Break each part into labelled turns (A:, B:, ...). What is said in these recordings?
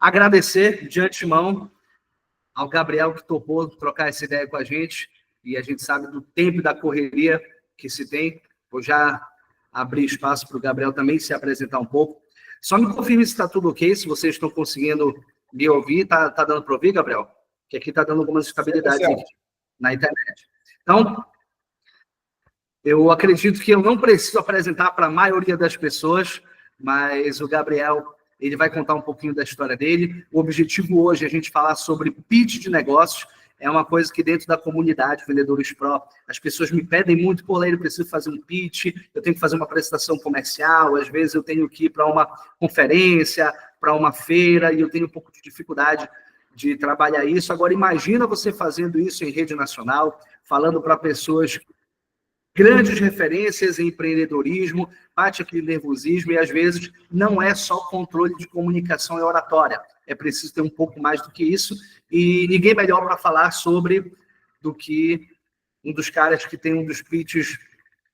A: agradecer de antemão ao Gabriel que topou trocar essa ideia com a gente, e a gente sabe do tempo e da correria que se tem. Vou já abrir espaço para o Gabriel também se apresentar um pouco. Só me confirme se está tudo ok, se vocês estão conseguindo me ouvir. Tá dando para ouvir, Gabriel? Que aqui está dando algumas instabilidades aqui na internet. Então, eu acredito que eu não preciso apresentar para a maioria das pessoas, mas o Gabriel, ele vai contar um pouquinho da história dele. O objetivo hoje é a gente falar sobre pitch de negócios. É uma coisa que dentro da comunidade Vendedores Pro, as pessoas me pedem muito, pô, Laírio, eu preciso fazer um pitch, eu tenho que fazer uma apresentação comercial, às vezes eu tenho que ir para uma conferência, para uma feira, e eu tenho um pouco de dificuldade de trabalhar isso. Agora, imagina você fazendo isso em rede nacional, falando para pessoas, grandes referências em empreendedorismo, bate aquele nervosismo, e às vezes não é só controle de comunicação e oratória, é preciso ter um pouco mais do que isso, e ninguém melhor para falar sobre do que um dos caras que tem um dos pitches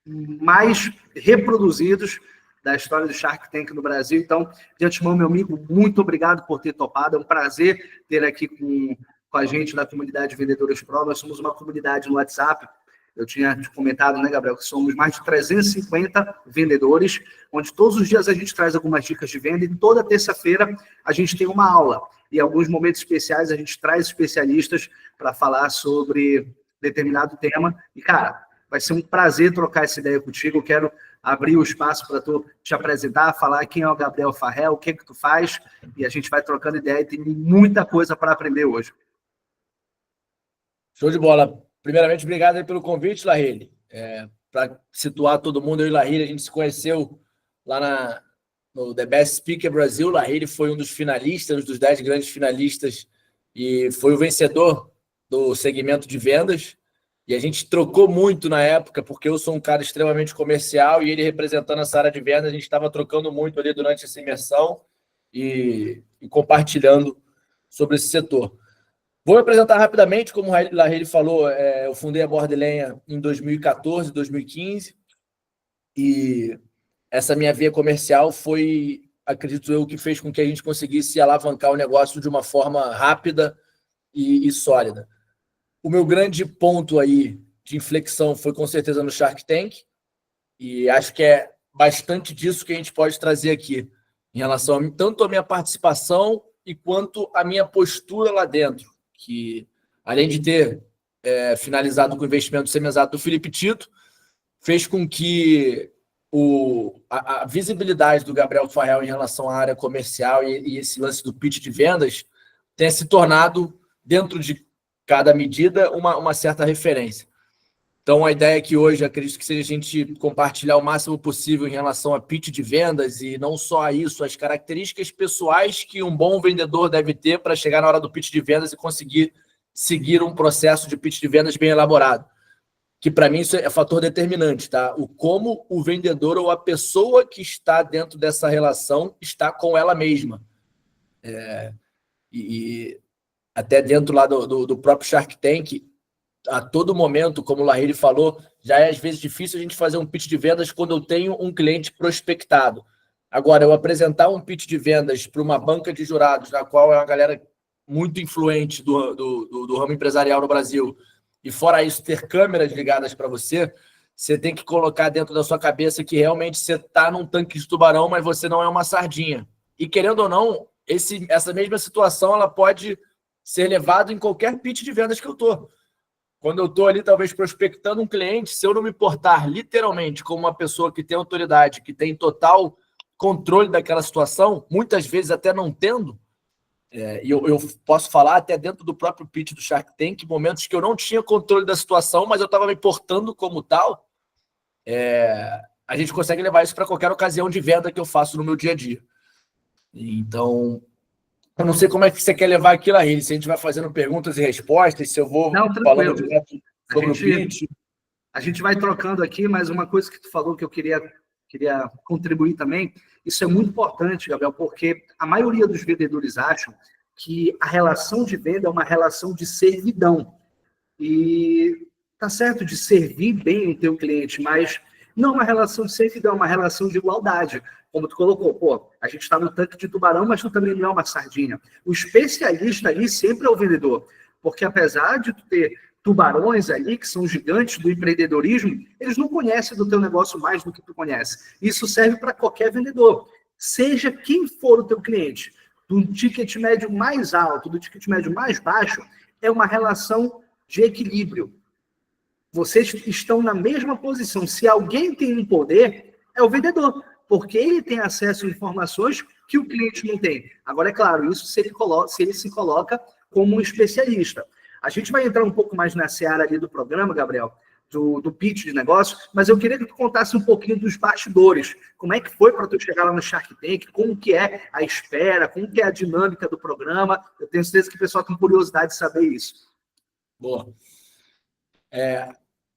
A: mais reproduzidos da história do Shark Tank no Brasil. Então, de antemão, meu amigo, muito obrigado por ter topado, é um prazer ter aqui com a gente da comunidade Vendedores Pro. Nós somos uma comunidade no WhatsApp. Eu tinha te comentado, né, Gabriel, que somos mais de 350 vendedores, onde todos os dias a gente traz algumas dicas de venda, e toda terça-feira a gente tem uma aula. E em alguns momentos especiais a gente traz especialistas para falar sobre determinado tema. E, cara, vai ser um prazer trocar essa ideia contigo. Eu quero abrir o espaço para tu te apresentar, falar quem é o Gabriel Farrell, o que tu faz, e a gente vai trocando ideia, e tem muita coisa para aprender hoje.
B: Show de bola. Primeiramente, obrigado aí pelo convite, Lahiri. Para situar todo mundo, eu e Lahiri, a gente se conheceu lá no The Best Speaker Brasil. Lahiri foi um dos finalistas, dos 10 grandes finalistas, e foi o vencedor do segmento de vendas. E a gente trocou muito na época, porque eu sou um cara extremamente comercial e ele representando essa área de vendas, a gente estava trocando muito ali durante essa imersão e compartilhando sobre esse setor. Vou me apresentar rapidamente, como o Lahiri falou, eu fundei a Borderlands em 2014, 2015, e essa minha via comercial foi, acredito eu, que fez com que a gente conseguisse alavancar o negócio de uma forma rápida e sólida. O meu grande ponto aí de inflexão foi com certeza no Shark Tank, e acho que é bastante disso que a gente pode trazer aqui, em relação a tanto a minha participação e quanto a minha postura lá dentro, que além de ter finalizado com o investimento semi-exato do Felipe Tito, fez com que a visibilidade do Gabriel Farrell em relação à área comercial e esse lance do pitch de vendas tenha se tornado, dentro de cada medida, uma certa referência. Então, a ideia é que hoje, acredito que seja a gente compartilhar o máximo possível em relação a pitch de vendas, e não só isso, as características pessoais que um bom vendedor deve ter para chegar na hora do pitch de vendas e conseguir seguir um processo de pitch de vendas bem elaborado. Que, para mim, isso é fator determinante, tá? O como o vendedor ou a pessoa que está dentro dessa relação está com ela mesma. E até dentro lá do próprio Shark Tank, a todo momento, como o Lahiri falou, já é às vezes difícil a gente fazer um pitch de vendas quando eu tenho um cliente prospectado. Agora, eu apresentar um pitch de vendas para uma banca de jurados, na qual é uma galera muito influente do ramo empresarial no Brasil, e fora isso, ter câmeras ligadas para você, você tem que colocar dentro da sua cabeça que realmente você está num tanque de tubarão, mas você não é uma sardinha. E querendo ou não, essa mesma situação ela pode ser levada em qualquer pitch de vendas que eu estou. Quando eu estou ali, talvez, prospectando um cliente, se eu não me portar literalmente como uma pessoa que tem autoridade, que tem total controle daquela situação, muitas vezes até não tendo, e eu posso falar até dentro do próprio pitch do Shark Tank, momentos que eu não tinha controle da situação, mas eu estava me portando como tal, a gente consegue levar isso para qualquer ocasião de venda que eu faço no meu dia a dia. Então, eu não sei como é que você quer levar aquilo aí, se a gente vai fazendo perguntas e respostas, se eu vou falando direto sobre o pitch.
A: A gente vai trocando aqui, mas uma coisa que tu falou que eu queria contribuir também, isso é muito importante, Gabriel, porque a maioria dos vendedores acham que a relação de venda é uma relação de servidão. E tá certo de servir bem o teu cliente, mas não é uma relação de servidão, é uma relação de igualdade. como tu colocou, pô, a gente está no tanque de tubarão, mas tu também não é uma sardinha. O especialista ali sempre é o vendedor, porque apesar de tu ter tubarões ali, que são gigantes do empreendedorismo, eles não conhecem do teu negócio mais do que tu conhece. Isso serve para qualquer vendedor, seja quem for o teu cliente, do ticket médio mais alto, do ticket médio mais baixo, é uma relação de equilíbrio. Vocês estão na mesma posição. Se alguém tem um poder, é o vendedor, porque ele tem acesso a informações que o cliente não tem. Agora, é claro, isso se ele se coloca como um especialista. A gente vai entrar um pouco mais na seara ali do programa, Gabriel, do pitch de negócio, mas eu queria que tu contasse um pouquinho dos bastidores. Como é que foi para tu chegar lá no Shark Tank? Como que é a espera? Como que é a dinâmica do programa? Eu tenho certeza que o pessoal tem curiosidade de saber isso.
B: Boa.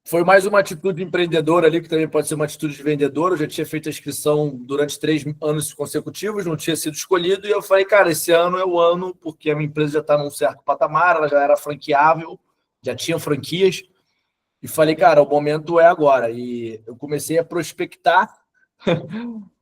B: Foi mais uma atitude empreendedora ali, que também pode ser uma atitude de vendedor. Eu já tinha feito a inscrição durante 3 anos consecutivos, não tinha sido escolhido, e eu falei, cara, esse ano é o ano, porque a minha empresa já está num certo patamar, ela já era franqueável, já tinha franquias, e falei, cara, o momento é agora. E eu comecei a prospectar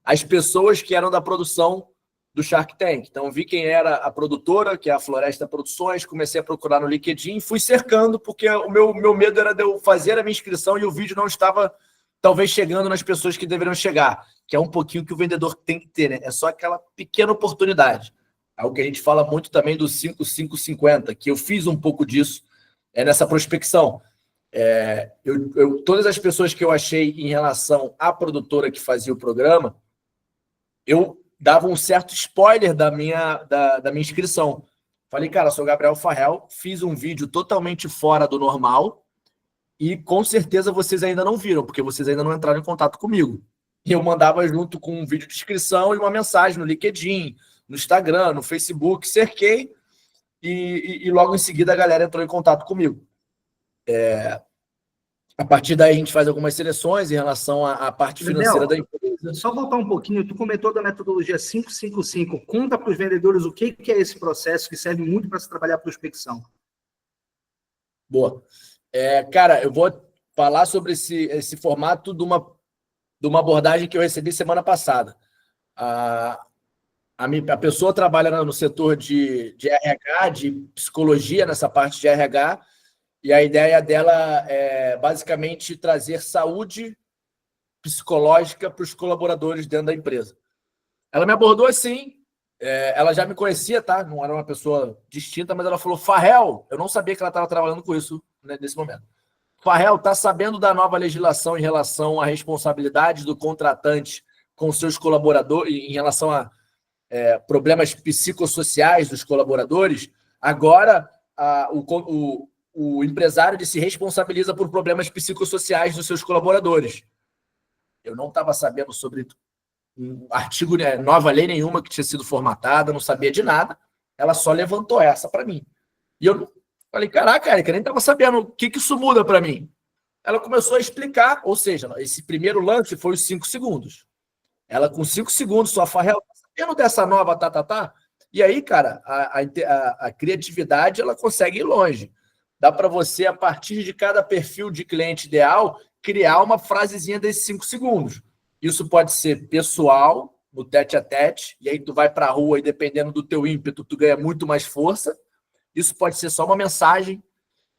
B: as pessoas que eram da produção do Shark Tank. Então, vi quem era a produtora, que é a Floresta Produções, comecei a procurar no LinkedIn, fui cercando, porque o meu medo era de eu fazer a minha inscrição e o vídeo não estava, talvez, chegando nas pessoas que deveriam chegar, que é um pouquinho que o vendedor tem que ter, né? É só aquela pequena oportunidade. É o que a gente fala muito também do 5-5-50, que eu fiz um pouco disso nessa prospecção. Todas as pessoas que eu achei em relação à produtora que fazia o programa, eu dava um certo spoiler da minha inscrição. Falei, cara, sou Gabriel Farrell, fiz um vídeo totalmente fora do normal e com certeza vocês ainda não viram, porque vocês ainda não entraram em contato comigo. E eu mandava junto com um vídeo de inscrição e uma mensagem no LinkedIn, no Instagram, no Facebook, cerquei e logo em seguida a galera entrou em contato comigo. A partir daí a gente faz algumas seleções em relação à parte financeira da empresa.
A: Só voltar um pouquinho, tu comentou da metodologia 555. Conta para os vendedores o que é esse processo que serve muito para se trabalhar a prospecção.
B: Boa. Cara, eu vou falar sobre esse formato de uma abordagem que eu recebi semana passada. A pessoa trabalha no setor de RH, de psicologia, nessa parte de RH, e a ideia dela é basicamente trazer saúde psicológica para os colaboradores dentro da empresa. Ela me abordou assim, ela já me conhecia, tá? Não era uma pessoa distinta, mas ela falou, Farrell, eu não sabia que ela estava trabalhando com isso, né, nesse momento. Farrell, está sabendo da nova legislação em relação à responsabilidade do contratante com seus colaboradores, em relação a problemas psicossociais dos colaboradores? Agora, o empresário se responsabiliza por problemas psicossociais dos seus colaboradores. Eu não estava sabendo sobre um artigo, nova lei nenhuma que tinha sido formatada, não sabia de nada. Ela só levantou essa para mim. E eu falei, caraca, Érica, nem estava sabendo o que isso muda para mim. Ela começou a explicar, ou seja, esse primeiro lance foi os 5 segundos. Ela, com 5 segundos, só Farrell, tá sabendo dessa nova tá? E aí, cara, a criatividade, ela consegue ir longe. Dá para você, a partir de cada perfil de cliente ideal, criar uma frasezinha desses 5 segundos. Isso pode ser pessoal, no tete-a-tete, e aí tu vai para a rua e, dependendo do teu ímpeto, tu ganha muito mais força. Isso pode ser só uma mensagem.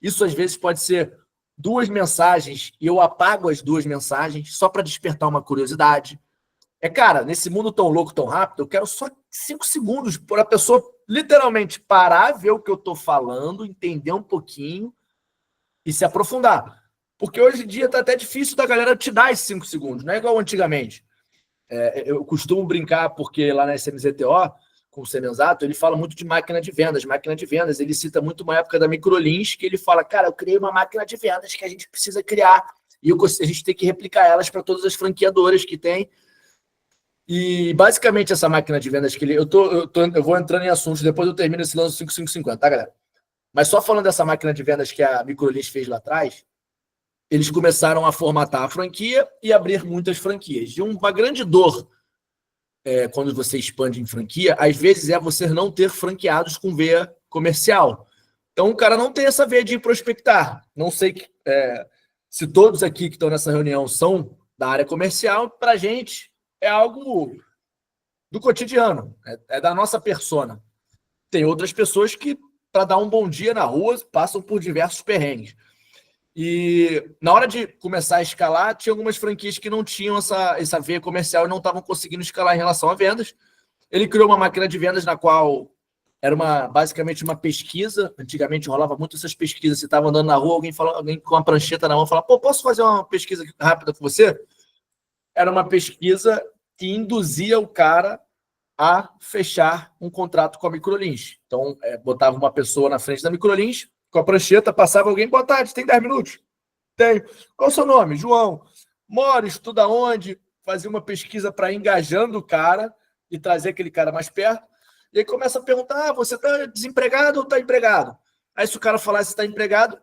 B: Isso, às vezes, pode ser 2 mensagens e eu apago as 2 mensagens só para despertar uma curiosidade. Cara, nesse mundo tão louco, tão rápido, eu quero só 5 segundos para a pessoa literalmente parar, ver o que eu estou falando, entender um pouquinho e se aprofundar. Porque hoje em dia está até difícil da galera te dar esses 5 segundos, não é igual antigamente. Eu costumo brincar, porque lá na SMZTO, com o Semenzato, ele fala muito de máquina de vendas. Máquina de vendas, ele cita muito uma época da Microlins, que ele fala, cara, eu criei uma máquina de vendas que a gente precisa criar, e a gente tem que replicar elas para todas as franqueadoras que tem. E, basicamente, essa máquina de vendas que eu vou entrando em assuntos, depois eu termino esse lance 5550, tá, galera? Mas só falando dessa máquina de vendas que a Microlins fez lá atrás, eles começaram a formatar a franquia e abrir muitas franquias. E uma grande dor, quando você expande em franquia, às vezes é você não ter franqueados com veia comercial. Então, o cara não tem essa veia de prospectar. Não sei se todos aqui que estão nessa reunião são da área comercial. Para a gente, é algo do cotidiano, é da nossa persona. Tem outras pessoas que, para dar um bom dia na rua, passam por diversos perrengues. E na hora de começar a escalar, tinha algumas franquias que não tinham essa veia comercial e não estavam conseguindo escalar em relação a vendas. Ele criou uma máquina de vendas na qual era basicamente uma pesquisa. Antigamente rolava muito essas pesquisas. Você estava andando na rua, alguém com uma prancheta na mão falava: pô, posso fazer uma pesquisa rápida com você? Era uma pesquisa que induzia o cara a fechar um contrato com a Microlins. Então, botava uma pessoa na frente da Microlins, com a prancheta, passava alguém: boa tarde, tem 10 minutos? Tenho. Qual é o seu nome? João. Mora, estuda onde? Fazia uma pesquisa para engajando o cara e trazer aquele cara mais perto. E aí começa a perguntar: você está desempregado ou está empregado? Aí se o cara falasse que está empregado,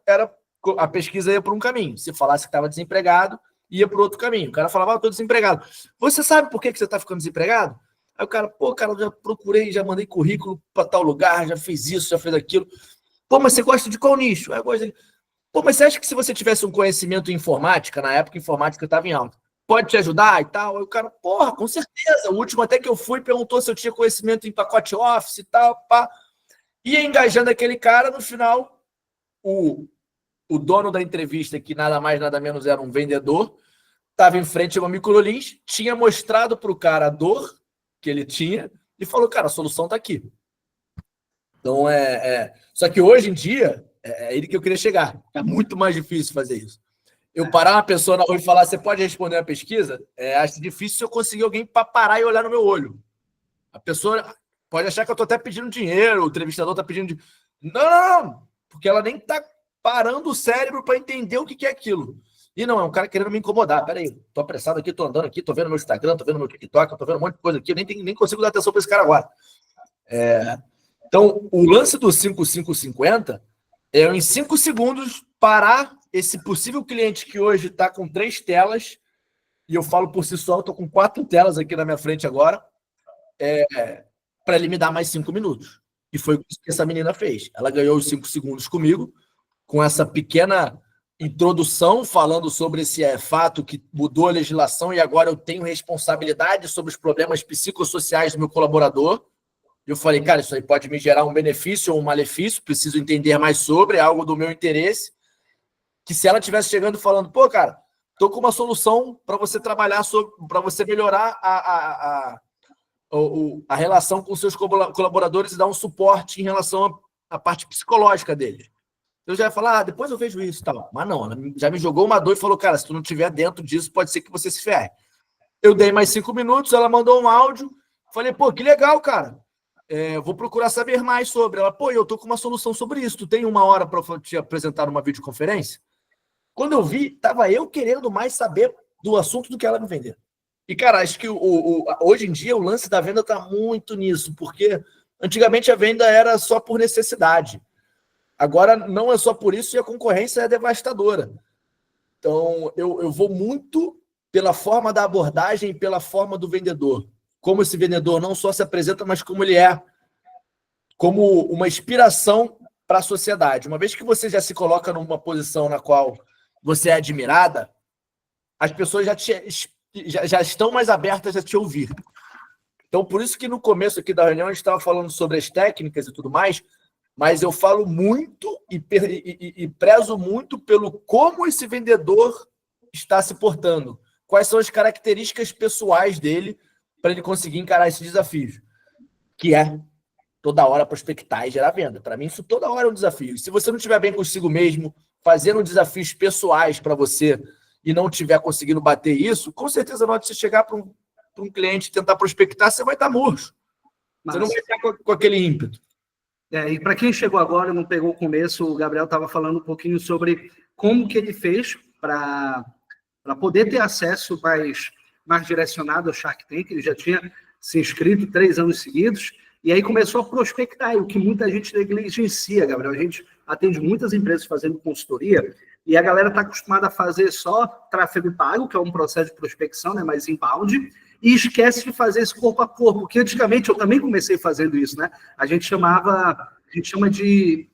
B: a pesquisa ia por um caminho. Se falasse que estava desempregado, ia por outro caminho. O cara falava: estou desempregado. Você sabe por que você está ficando desempregado? Aí o cara: pô, cara, eu já procurei, já mandei currículo para tal lugar, já fiz isso, já fez aquilo. Pô, mas você gosta de qual nicho? Aí eu gosto de... Pô, mas você acha que se você tivesse um conhecimento em informática, na época a informática estava em alta, pode te ajudar e tal? Aí o cara: porra, com certeza. O último até que eu fui perguntou se eu tinha conhecimento em pacote Office e tal, pá. Ia engajando aquele cara. No final, o dono da entrevista, que nada mais, nada menos era um vendedor, estava em frente a uma Microlins, tinha mostrado para o cara a dor que ele tinha e falou: cara, a solução está aqui. Então, Só que hoje em dia, é ele que eu queria chegar. É muito mais difícil fazer isso. Eu parar uma pessoa na rua e falar: você pode responder uma pesquisa? Acho difícil se eu conseguir alguém para parar e olhar no meu olho. A pessoa pode achar que eu estou até pedindo dinheiro, o entrevistador está pedindo dinheiro. Não, porque ela nem está parando o cérebro para entender o que é aquilo. E não, é um cara querendo me incomodar. Peraí, tô apressado aqui, tô andando aqui, tô vendo meu Instagram, tô vendo meu TikTok, tô vendo um monte de coisa aqui, nem consigo dar atenção para esse cara agora. Então, o lance do 5550 é em 5 segundos parar esse possível cliente que hoje está com 3 telas, e eu falo por si só, eu estou com 4 telas aqui na minha frente agora, para ele me dar mais 5 minutos. E foi o que essa menina fez. Ela ganhou os 5 segundos comigo, com essa pequena introdução falando sobre esse fato que mudou a legislação e agora eu tenho responsabilidade sobre os problemas psicossociais do meu colaborador. Eu falei: cara, isso aí pode me gerar um benefício ou um malefício, preciso entender mais sobre, é algo do meu interesse. Que se ela estivesse chegando falando: pô, cara, tô com uma solução para você trabalhar, para você melhorar a relação com seus colaboradores e dar um suporte em relação à parte psicológica deles. Eu já ia falar: depois eu vejo isso e tal. Mas não, ela já me jogou uma dor e falou: cara, se tu não estiver dentro disso, pode ser que você se ferre. Eu dei mais 5 minutos, ela mandou um áudio, falei: pô, que legal, cara. Vou procurar saber mais sobre. Ela: pô, eu tô com uma solução sobre isso. Tu tem 1 hora para te apresentar numa videoconferência? Quando eu vi, tava eu querendo mais saber do assunto do que ela me vender. E, cara, acho que hoje em dia o lance da venda tá muito nisso, porque antigamente a venda era só por necessidade. Agora não é só por isso e a concorrência é devastadora. Então, eu vou muito pela forma da abordagem e pela forma do vendedor. Como esse vendedor não só se apresenta, mas como ele é, como uma inspiração para a sociedade. Uma vez que você já se coloca numa posição na qual você é admirada, as pessoas já estão mais abertas a te ouvir. Então, por isso que no começo aqui da reunião a gente estava falando sobre as técnicas e tudo mais, mas eu falo muito e prezo muito pelo como esse vendedor está se portando. Quais são as características pessoais dele para ele conseguir encarar esses desafios. Que é toda hora prospectar e gerar venda. Para mim, isso toda hora é um desafio. E se você não estiver bem consigo mesmo, fazendo desafios pessoais para você e não estiver conseguindo bater isso, com certeza na hora de você chegar para um cliente e tentar prospectar, você vai estar murcho. Você não vai estar com aquele ímpeto.
A: E para quem chegou agora e não pegou o começo, o Gabriel estava falando um pouquinho sobre como que ele fez para poder ter acesso mais direcionado ao Shark Tank. Ele já tinha se inscrito 3 anos seguidos, e aí começou a prospectar, o que muita gente negligencia, Gabriel. A gente atende muitas empresas fazendo consultoria, e a galera está acostumada a fazer só tráfego pago, que é um processo de prospecção, né, mais inbound, e esquece de fazer esse corpo a corpo, porque antigamente eu também comecei fazendo isso, né? A gente chama de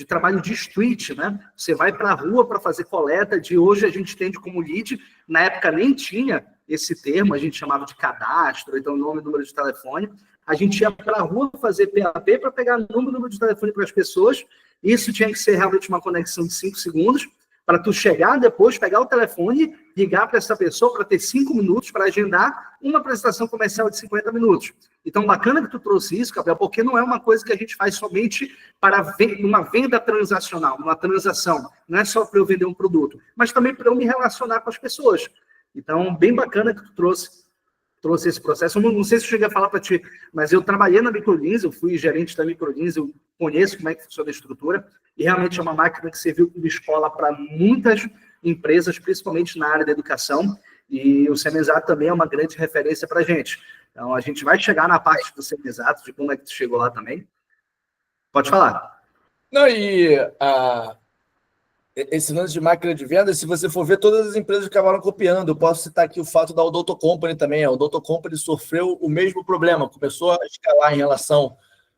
A: trabalho de street, né? Você vai para a rua para fazer coleta, hoje a gente entende como lead, na época nem tinha esse termo, a gente chamava de cadastro, então nome e número de telefone. A gente ia para a rua fazer PAP para pegar número de telefone para as pessoas. Isso tinha que ser realmente uma conexão de 5 segundos, para tu chegar depois, pegar o telefone, ligar para essa pessoa para ter 5 minutos para agendar uma apresentação comercial de 50 minutos. Então, bacana que tu trouxe isso, Gabriel, porque não é uma coisa que a gente faz somente para uma venda transacional, uma transação. Não é só para eu vender um produto, mas também para eu me relacionar com as pessoas. Então, bem bacana que tu trouxe esse processo. Eu não sei se eu cheguei a falar para ti, mas eu trabalhei na Microjeans, eu fui gerente da Microjeans, eu conheço como é que funciona a estrutura, e realmente é uma máquina que serviu como escola para muitas empresas, principalmente na área da educação, e o Semenzato também é uma grande referência para a gente. Então, a gente vai chegar na parte do Semenzato, de como é que tu chegou lá também. Pode falar.
B: Não, esse lance de máquina de vendas, se você for ver, todas as empresas acabaram copiando. Eu posso citar aqui o fato da Odonto Company também. A Odonto Company sofreu o mesmo problema, começou a escalar em relação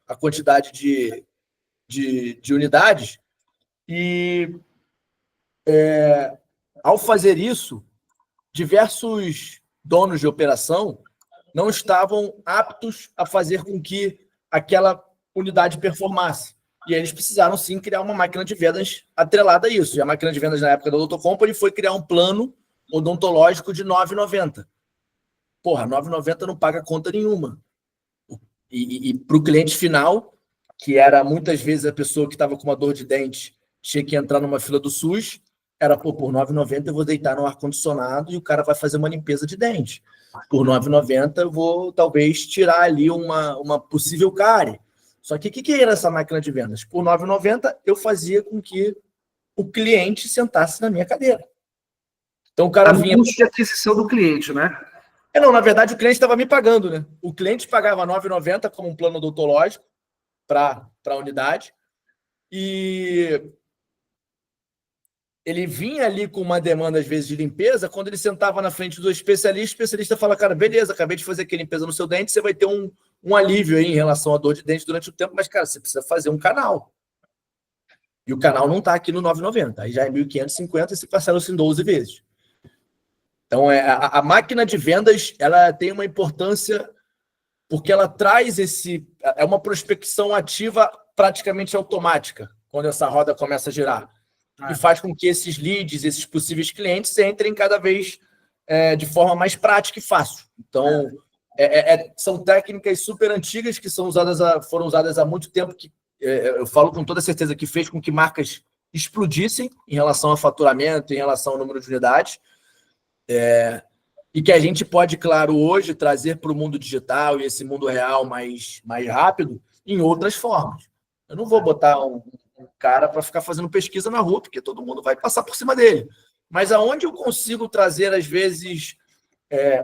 B: à quantidade de unidades e, ao fazer isso, diversos donos de operação não estavam aptos a fazer com que aquela unidade performasse. E aí eles precisaram, sim, criar uma máquina de vendas atrelada a isso. E a máquina de vendas, na época da Odonto Company, foi criar um plano odontológico de R$ 9,90. Porra, R$ 9,90 não paga conta nenhuma. E para o cliente final, que era muitas vezes a pessoa que estava com uma dor de dente, tinha que entrar numa fila do SUS, era, por R$ 9,90 eu vou deitar no ar-condicionado e o cara vai fazer uma limpeza de dente. Por R$ 9,90 eu vou, talvez, tirar ali uma possível cárie. Só que o que era essa máquina de vendas? Por R$ 9,90 eu fazia com que o cliente sentasse na minha cadeira. Então o cara vinha...
A: custo de aquisição do cliente, né?
B: Não, na verdade o cliente estava me pagando, né? O cliente pagava R$ 9,90 como um plano odontológico para a unidade e ele vinha ali com uma demanda, às vezes, de limpeza. Quando ele sentava na frente do especialista, o especialista fala, cara, beleza, acabei de fazer aqui a limpeza no seu dente, você vai ter um alívio aí em relação à dor de dente durante o tempo, mas, cara, você precisa fazer um canal. E o canal não está aqui no 9,90. Aí já é 1.550 e se parcela-se em 12 vezes. Então, a máquina de vendas, ela tem uma importância porque ela traz é uma prospecção ativa praticamente automática, quando essa roda começa a girar. E faz com que esses leads, esses possíveis clientes, entrem cada vez de forma mais prática e fácil. Então, são técnicas super antigas que foram usadas há muito tempo, que eu falo com toda certeza que fez com que marcas explodissem em relação ao faturamento, em relação ao número de unidades, e que a gente pode, claro, hoje trazer para o mundo digital e esse mundo real mais rápido em outras formas. Eu não vou botar um cara para ficar fazendo pesquisa na rua, porque todo mundo vai passar por cima dele. Mas aonde eu consigo trazer, às vezes,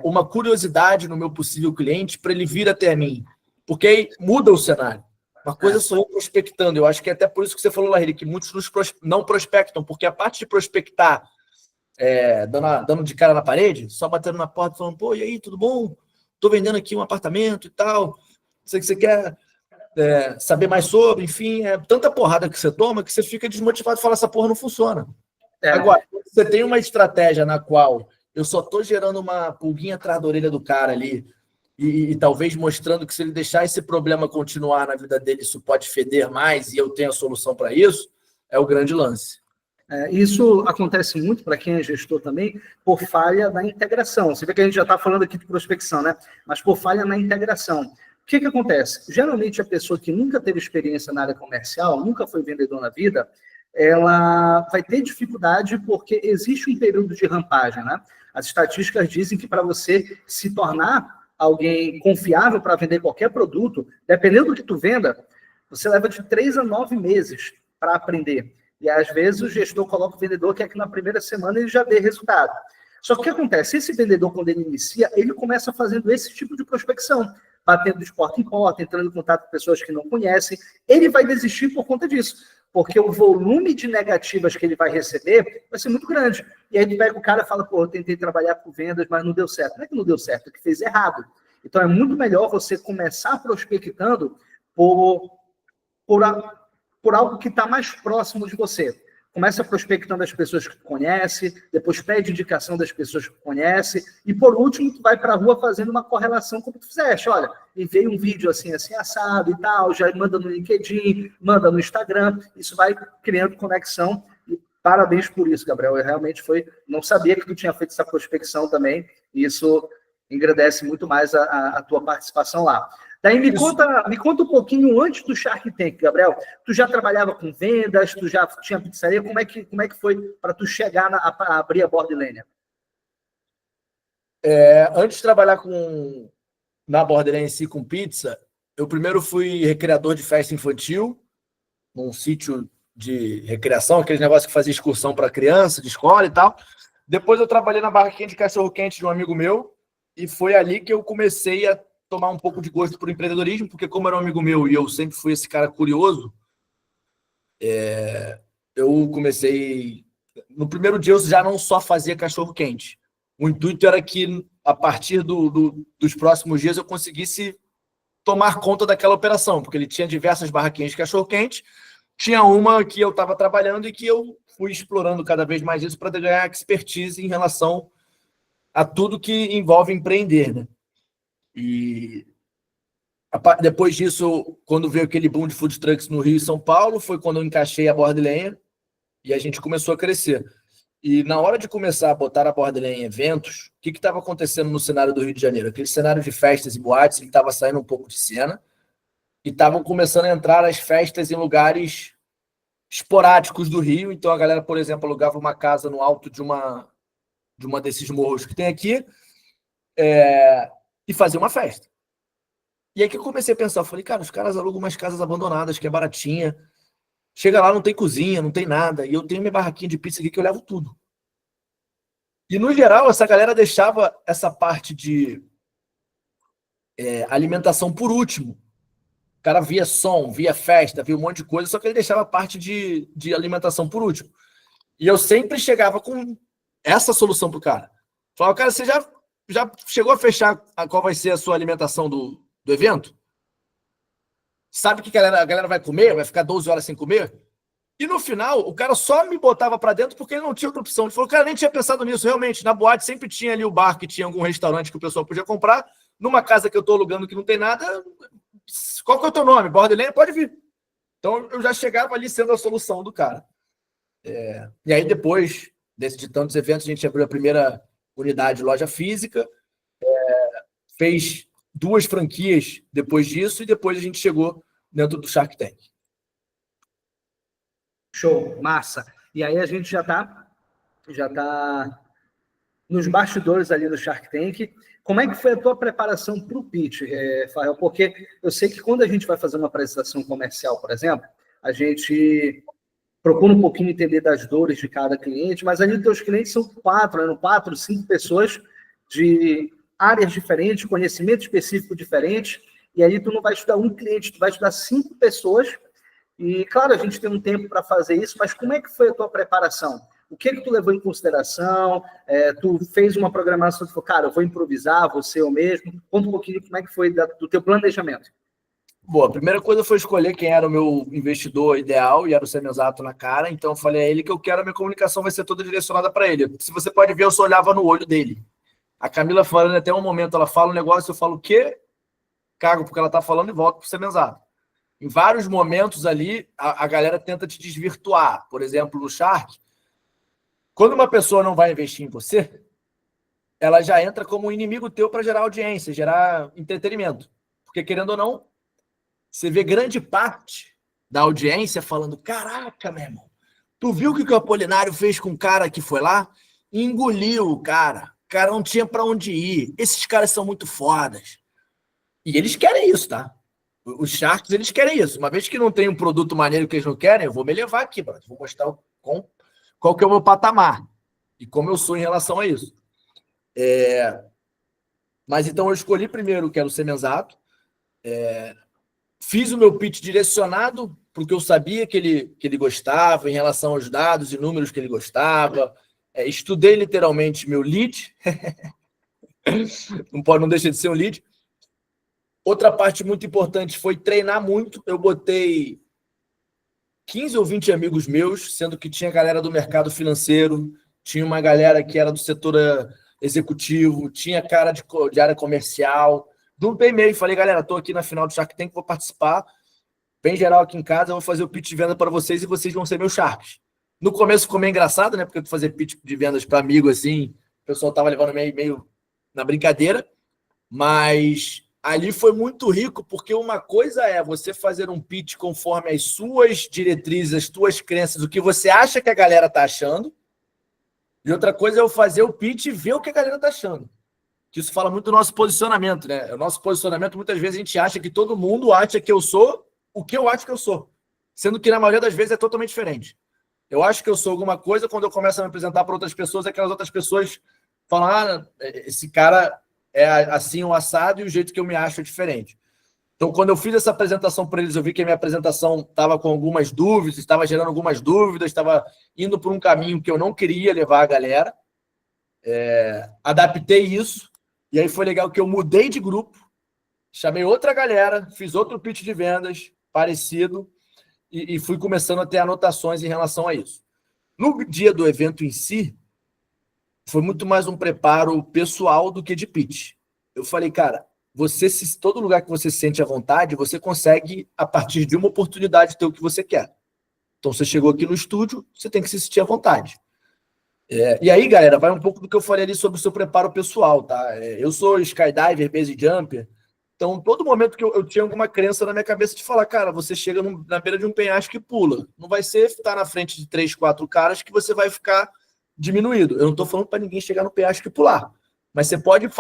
B: uma curiosidade no meu possível cliente para ele vir até mim? Porque aí muda o cenário. Uma coisa sou eu prospectando. Eu acho que é até por isso que você falou, Lahiri, que muitos não prospectam, porque a parte de prospectar, dando de cara na parede, só batendo na porta, falando, pô, e aí, tudo bom? Estou vendendo aqui um apartamento e tal. Sei que você quer... saber mais sobre, enfim, tanta porrada que você toma que você fica desmotivado e fala, essa porra não funciona. Agora, você tem uma estratégia na qual eu só estou gerando uma pulguinha atrás da orelha do cara ali e talvez mostrando que se ele deixar esse problema continuar na vida dele, isso pode feder mais e eu tenho a solução para isso, é o grande lance.
A: Isso acontece muito para quem é gestor também, por falha na integração. Você vê que a gente já está falando aqui de prospecção, né? Mas por falha na integração. O que acontece? Geralmente a pessoa que nunca teve experiência na área comercial, nunca foi vendedor na vida, ela vai ter dificuldade porque existe um período de rampagem, né? As estatísticas dizem que para você se tornar alguém confiável para vender qualquer produto, dependendo do que tu venda, você leva de 3 a 9 meses para aprender. E às vezes o gestor coloca o vendedor que é que na primeira semana ele já vê resultado. Só que o que acontece? Esse vendedor, quando ele inicia, ele começa fazendo esse tipo de prospecção, batendo de porta em porta, entrando em contato com pessoas que não conhecem. Ele vai desistir por conta disso, porque o volume de negativas que ele vai receber vai ser muito grande. E aí ele pega o cara e fala, pô, eu tentei trabalhar com vendas, mas não deu certo. Não é que não deu certo, é que fez errado. Então é muito melhor você começar prospectando por algo que está mais próximo de você. começa prospectando as pessoas que tu conhece, depois pede indicação das pessoas que tu conhece, e por último, tu vai para a rua fazendo uma correlação como tu fizeste. Olha, enviei um vídeo assim, assim, assado e tal, já manda no LinkedIn, manda no Instagram, isso vai criando conexão. E parabéns por isso, Gabriel. Eu realmente não sabia que tu tinha feito essa prospecção também, e isso engrandece muito mais a tua participação lá. Daí me conta um pouquinho antes do Shark Tank, Gabriel. Tu já trabalhava com vendas, tu já tinha pizzaria, como é que foi para tu chegar a abrir a Borderlands?
B: Antes de trabalhar na Borderlands em si com pizza, eu primeiro fui recreador de festa infantil, num sítio de recreação, aqueles negócios que fazia excursão para criança, de escola e tal. Depois eu trabalhei na barraquinha de cachorro-quente de um amigo meu, e foi ali que eu comecei a tomar um pouco de gosto por empreendedorismo, porque como era um amigo meu e eu sempre fui esse cara curioso, eu comecei... No primeiro dia eu já não só fazia cachorro-quente. O intuito era que, a partir dos próximos dias, eu conseguisse tomar conta daquela operação, porque ele tinha diversas barraquinhas de cachorro-quente, tinha uma que eu estava trabalhando e que eu fui explorando cada vez mais isso para ganhar expertise em relação a tudo que envolve empreender, né? E depois disso, quando veio aquele boom de food trucks no Rio e São Paulo, foi quando eu encaixei a Borderlands e a gente começou a crescer. E na hora de começar a botar a Borderlands em eventos, o que estava acontecendo no cenário do Rio de Janeiro? Aquele cenário de festas e boates, ele estava saindo um pouco de cena e estavam começando a entrar as festas em lugares esporádicos do Rio. Então a galera, por exemplo, alugava uma casa no alto de uma desses morros que tem aqui e fazia uma festa. E aí que eu comecei a pensar, eu falei, cara, os caras alugam umas casas abandonadas, que é baratinha, chega lá, não tem cozinha, não tem nada, e eu tenho minha barraquinha de pizza aqui que eu levo tudo. E, no geral, essa galera deixava essa parte de alimentação por último. O cara via som, via festa, via um monte de coisa, só que ele deixava a parte de alimentação por último. E eu sempre chegava com essa solução pro cara. Falava, cara, você já chegou a fechar qual vai ser a sua alimentação do evento? Sabe o que a galera vai comer? Vai ficar 12 horas sem comer? E no final, o cara só me botava para dentro porque ele não tinha outra opção. Ele falou, cara, nem tinha pensado nisso. Realmente, na boate sempre tinha ali o bar que tinha algum restaurante que o pessoal podia comprar. Numa casa que eu estou alugando que não tem nada, qual que é o teu nome? Borderlands? Pode vir. Então, eu já chegava ali sendo a solução do cara. E aí, depois de tantos eventos, a gente abriu a primeira unidade de loja física, fez 2 franquias depois disso, e depois a gente chegou dentro do Shark Tank.
A: Show, massa. E aí a gente já tá nos bastidores ali do Shark Tank. Como é que foi a tua preparação para o pitch, Farrell? Porque eu sei que quando a gente vai fazer uma apresentação comercial, por exemplo, a gente procura um pouquinho entender das dores de cada cliente, mas ali os teus clientes são 4, 5 pessoas de áreas diferentes, conhecimento específico diferente, e aí tu não vai estudar um cliente, tu vai estudar 5 pessoas. E, claro, a gente tem um tempo para fazer isso, mas como é que foi a tua preparação? O que tu levou em consideração? Tu fez uma programação, tu falou, cara, eu vou improvisar, vou ser eu mesmo. Conta um pouquinho como é que foi do teu planejamento.
B: Bom, a primeira coisa foi escolher quem era o meu investidor ideal, e era o Semenzato na cara. Então eu falei a ele que eu quero, a minha comunicação vai ser toda direcionada para ele. Se você pode ver, eu só olhava no olho dele. A Camila falando até um momento, ela fala um negócio, eu falo o quê? Cago porque ela tá falando e volto pro Semenzato. Em vários momentos ali, a galera tenta te desvirtuar. Por exemplo, no Shark, quando uma pessoa não vai investir em você, ela já entra como um inimigo teu para gerar audiência, gerar entretenimento. Porque, querendo ou não, você vê grande parte da audiência falando, caraca, meu irmão, tu viu o que o Apolinário fez com o cara que foi lá? Engoliu o cara. O cara não tinha para onde ir. Esses caras são muito fodas. E eles querem isso, tá? Os Sharks, eles querem isso. Uma vez que não tem um produto maneiro que eles não querem, eu vou me levar aqui, mano. Vou mostrar qual que é o meu patamar e como eu sou em relação a isso. Mas então eu escolhi primeiro que era o Semenzato. Fiz o meu pitch direcionado porque eu sabia que ele gostava em relação aos dados e números que ele gostava. Estudei literalmente meu lead. Não deixa de ser um lead. Outra parte muito importante foi treinar muito. Eu botei 15 ou 20 amigos meus, sendo que tinha galera do mercado financeiro, tinha uma galera que era do setor executivo, tinha cara de área comercial. Dumpei e-mail, falei, galera, estou aqui na final do Shark Tank, vou participar. Bem geral aqui em casa, eu vou fazer o pitch de venda para vocês e vocês vão ser meus Sharks. No começo ficou meio engraçado, né? Porque eu fazer pitch de vendas para amigo assim, o pessoal tava levando meio na brincadeira, mas ali foi muito rico, porque uma coisa é você fazer um pitch conforme as suas diretrizes, as suas crenças, o que você acha que a galera tá achando, e outra coisa é eu fazer o pitch e ver o que a galera tá achando. Que isso fala muito do nosso posicionamento, né? O nosso posicionamento, muitas vezes a gente acha que todo mundo acha que eu sou o que eu acho que eu sou, sendo que na maioria das vezes é totalmente diferente. Eu acho que eu sou alguma coisa, quando eu começo a me apresentar para outras pessoas, aquelas outras pessoas falam, esse cara é assim o assado e o jeito que eu me acho é diferente. Então, quando eu fiz essa apresentação para eles, eu vi que a minha apresentação estava com algumas dúvidas, estava gerando algumas dúvidas, estava indo por um caminho que eu não queria levar a galera. Adaptei isso, e aí foi legal que eu mudei de grupo, chamei outra galera, fiz outro pitch de vendas parecido, e fui começando a ter anotações em relação a isso. No dia do evento em si, foi muito mais um preparo pessoal do que de pitch. Eu falei, cara, todo lugar que você se sente à vontade, você consegue, a partir de uma oportunidade, ter o que você quer. Então, você chegou aqui no estúdio, você tem que se sentir à vontade. E aí, galera, vai um pouco do que eu falei ali sobre o seu preparo pessoal, tá? Eu sou skydiver, base jumper, então, todo momento que eu tinha alguma crença na minha cabeça de falar, cara, você chega na beira de um penhasco e pula. Não vai ser estar na frente de 3, 4 caras que você vai ficar diminuído. Eu não estou falando para ninguém chegar no penhasco e pular. Mas você pode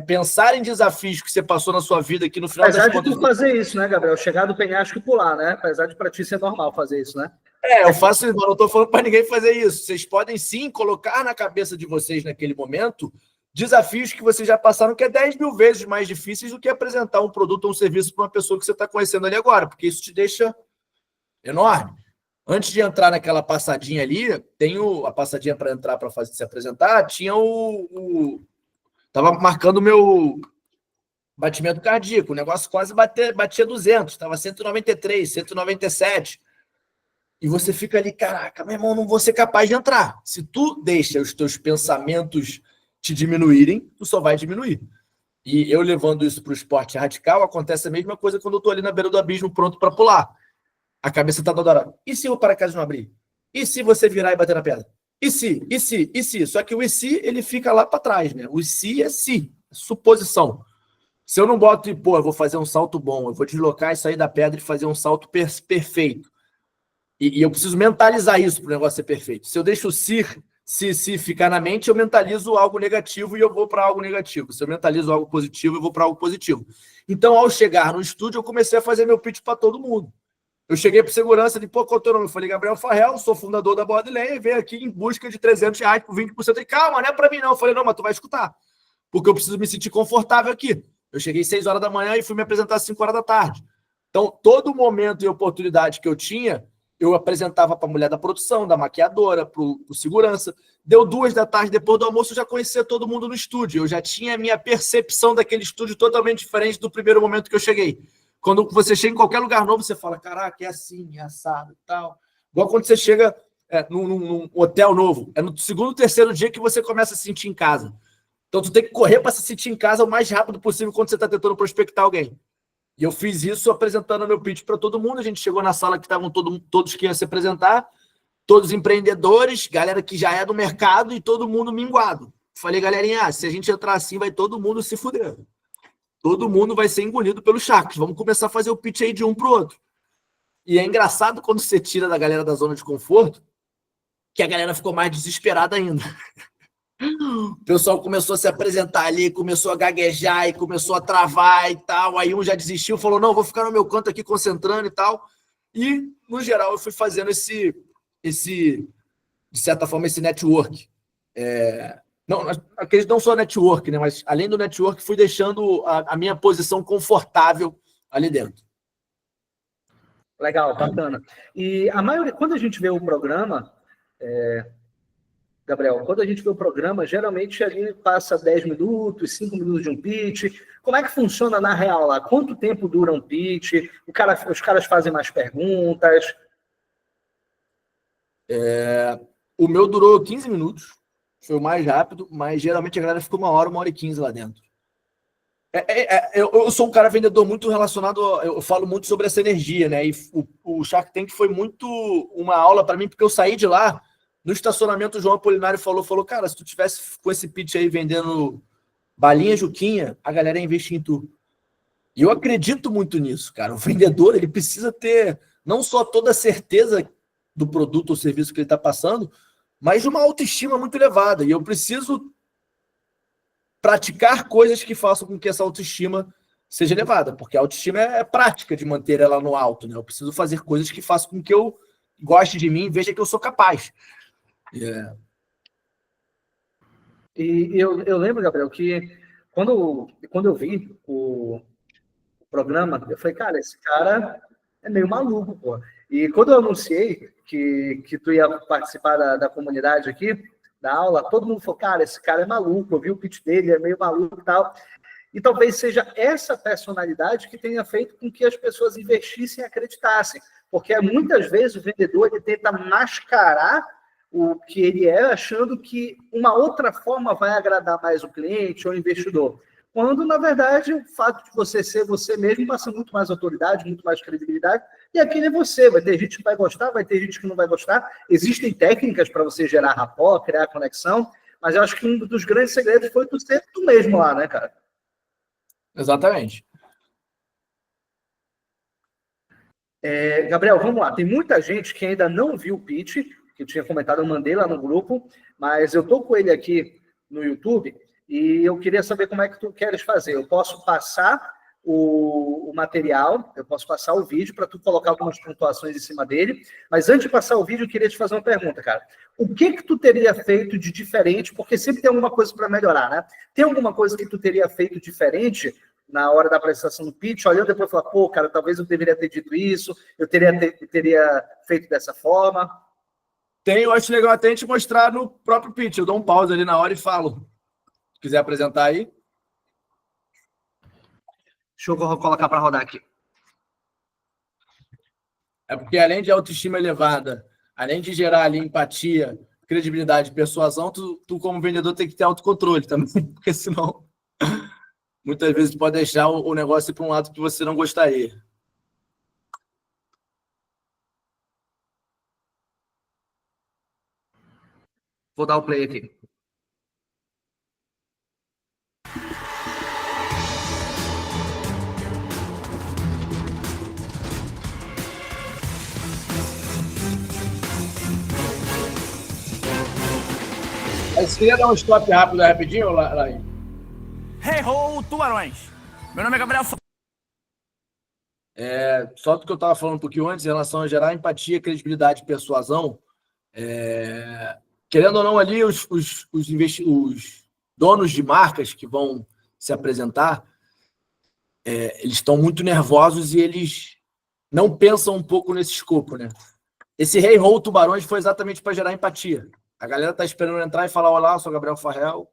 B: pensar em desafios que você passou na sua vida aqui no final
A: das contas. Apesar de tu fazer isso, né, Gabriel? Chegar no penhasco e pular, né? Apesar de para ti ser normal fazer isso, né?
B: Eu faço isso, mas não estou falando para ninguém fazer isso. Vocês podem sim colocar na cabeça de vocês naquele momento desafios que vocês já passaram, que é 10 mil vezes mais difíceis do que apresentar um produto ou um serviço para uma pessoa que você está conhecendo ali agora, porque isso te deixa enorme. Antes de entrar naquela passadinha ali, tem a passadinha para entrar para se apresentar, tinha Tava marcando o meu batimento cardíaco, o negócio quase batia 200, estava 193, 197. E você fica ali, caraca, meu irmão, não vou ser capaz de entrar. Se tu deixa os teus pensamentos te diminuírem, tu só vai diminuir. E eu levando isso para o esporte radical, acontece a mesma coisa quando eu estou ali na beira do abismo pronto para pular. A cabeça está toda hora. E se o paraquedas não abrir? E se você virar e bater na pedra? E se? E se? E se? Só que o e se, ele fica lá para trás, né? O se é se, suposição. Se eu não boto, eu vou fazer um salto bom, eu vou deslocar e sair da pedra e fazer um salto perfeito. E eu preciso mentalizar isso para o negócio ser perfeito. Se eu deixo o se ficar na mente, eu mentalizo algo negativo e eu vou para algo negativo. Se eu mentalizo algo positivo, eu vou para algo positivo. Então, ao chegar no estúdio, eu comecei a fazer meu pitch para todo mundo. Eu cheguei para segurança de, qual é o teu nome? Eu falei, Gabriel Farrell, sou fundador da Boardlane e venho aqui em busca de R$300 por 20%. E calma, não é para mim não. Eu falei, não, mas tu vai escutar. Porque eu preciso me sentir confortável aqui. Eu cheguei 6 horas da manhã e fui me apresentar às 5 horas da tarde. Então, todo momento e oportunidade que eu tinha, eu apresentava para a mulher da produção, da maquiadora, para o segurança. Deu 2 da tarde, depois do almoço, eu já conhecia todo mundo no estúdio. Eu já tinha a minha percepção daquele estúdio totalmente diferente do primeiro momento que eu cheguei. Quando você chega em qualquer lugar novo, você fala, caraca, é assim, é assado e tal. Igual quando você chega num hotel novo. É no segundo, terceiro dia que você começa a se sentir em casa. Então, tu tem que correr para se sentir em casa o mais rápido possível quando você está tentando prospectar alguém. E eu fiz isso apresentando meu pitch para todo mundo. A gente chegou na sala que estavam todos que iam se apresentar, todos empreendedores, galera que já é do mercado e todo mundo minguado. Falei, galerinha, se a gente entrar assim, vai todo mundo se fuder. Todo mundo vai ser engolido pelos Sharks. Vamos começar a fazer o pitch aí de um para o outro. E é engraçado quando você tira da galera da zona de conforto, que a galera ficou mais desesperada ainda. O pessoal começou a se apresentar ali, começou a gaguejar e começou a travar e tal. Aí um já desistiu, falou, não, vou ficar no meu canto aqui concentrando e tal. E, no geral, eu fui fazendo esse de certa forma, esse network. Não, aqueles não só network, né? Mas, além do network, fui deixando a minha posição confortável ali dentro.
A: Legal, bacana. E a maioria, quando a gente vê o programa... Gabriel, quando a gente vê o programa, geralmente ali passa 10 minutos, 5 minutos de um pitch. Como é que funciona na real lá? Quanto tempo dura um pitch? Os caras fazem mais perguntas?
B: O meu durou 15 minutos, foi o mais rápido, mas geralmente a galera ficou 1 hora e 15 lá dentro. Eu sou um cara vendedor muito relacionado, eu falo muito sobre essa energia, né? E o Shark Tank foi muito uma aula para mim, porque eu saí de lá, no estacionamento, o João Apolinário falou, cara, se tu tivesse com esse pitch aí vendendo balinha Juquinha, a galera ia investir em tu. E eu acredito muito nisso, cara. O vendedor, ele precisa ter não só toda a certeza do produto ou serviço que ele está passando, mas de uma autoestima muito elevada. E eu preciso praticar coisas que façam com que essa autoestima seja elevada, porque a autoestima é prática de manter ela no alto, né? Eu preciso fazer coisas que façam com que eu goste de mim e veja que eu sou capaz.
A: E eu lembro, Gabriel, que quando eu vi o programa, eu falei, cara, esse cara é meio maluco, pô. E quando eu anunciei que tu ia participar da comunidade aqui, da aula, todo mundo falou, cara, esse cara é maluco, eu vi o pitch dele, é meio maluco e tal. E talvez seja essa personalidade que tenha feito com que as pessoas investissem e acreditassem. Porque muitas vezes o vendedor ele tenta mascarar o que ele é, achando que uma outra forma vai agradar mais o cliente ou o investidor. Quando, na verdade, o fato de você ser você mesmo passa muito mais autoridade, muito mais credibilidade, e aquele é você. Vai ter gente que vai gostar, vai ter gente que não vai gostar. Existem técnicas para você gerar rapport, criar conexão, mas eu acho que um dos grandes segredos foi tu ser tu mesmo lá, né, cara?
B: Exatamente.
A: Gabriel, vamos lá. Tem muita gente que ainda não viu o pitch, que eu tinha comentado, eu mandei lá no grupo, mas eu tô com ele aqui no YouTube e eu queria saber como é que tu queres fazer. Eu posso passar o material, eu posso passar o vídeo para tu colocar algumas pontuações em cima dele, mas antes de passar o vídeo, eu queria te fazer uma pergunta, cara. O que tu teria feito de diferente? Porque sempre tem alguma coisa para melhorar, né? Tem alguma coisa que tu teria feito diferente na hora da apresentação do pitch, olhando depois e falar, pô, cara, talvez eu deveria ter dito isso, eu teria feito dessa forma?
B: Eu acho legal até a gente mostrar no próprio pitch. Eu dou um pause ali na hora e falo. Se quiser apresentar aí.
A: Deixa eu colocar para rodar aqui.
B: É porque além de autoestima elevada, além de gerar ali empatia, credibilidade, persuasão, tu como vendedor tem que ter autocontrole também, porque senão muitas vezes pode deixar o negócio ir para um lado que você não gostaria.
A: Vou dar o play aqui.
B: Você queria dar um stop rápido, rapidinho, Laí?
C: Hey ho, tubarões! Meu nome é Gabriel.
B: Só do que eu estava falando um pouquinho antes, em relação a gerar empatia, credibilidade e persuasão, querendo ou não, ali os donos de marcas que vão se apresentar, eles estão muito nervosos e eles não pensam um pouco nesse escopo, né? Esse Hey Ho Tubarões foi exatamente para gerar empatia. A galera tá esperando entrar e falar, olá, eu sou Gabriel Farrell,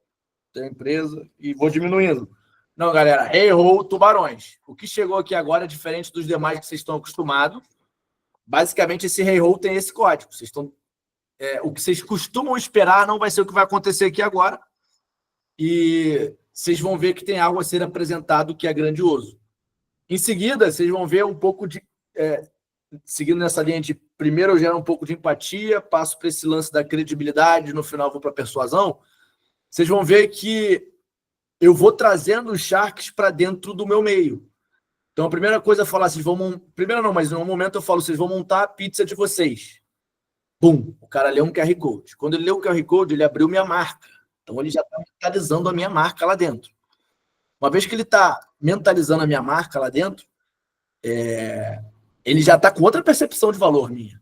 B: tenho empresa e vou diminuindo. Não, galera, Hey Ho Tubarões. O que chegou aqui agora é diferente dos demais que vocês estão acostumados. Basicamente, esse Hey Ho tem esse código. Vocês estão, o que vocês costumam esperar não vai ser o que vai acontecer aqui agora. E vocês vão ver que tem algo a ser apresentado que é grandioso. Em seguida, vocês vão ver um pouco de... seguindo nessa linha de primeiro eu gero um pouco de empatia, passo para esse lance da credibilidade, no final vou para a persuasão, vocês vão ver que eu vou trazendo os Sharks para dentro do meu meio. Então a primeira coisa é falar, vocês vão... Primeiro não, mas no momento eu falo, vocês vão montar a pizza de vocês. Bum! O cara leu um QR Code. Quando ele leu o QR Code, ele abriu minha marca. Então ele já está mentalizando a minha marca lá dentro. Uma vez que ele está mentalizando a minha marca lá dentro, ele já está com outra percepção de valor minha.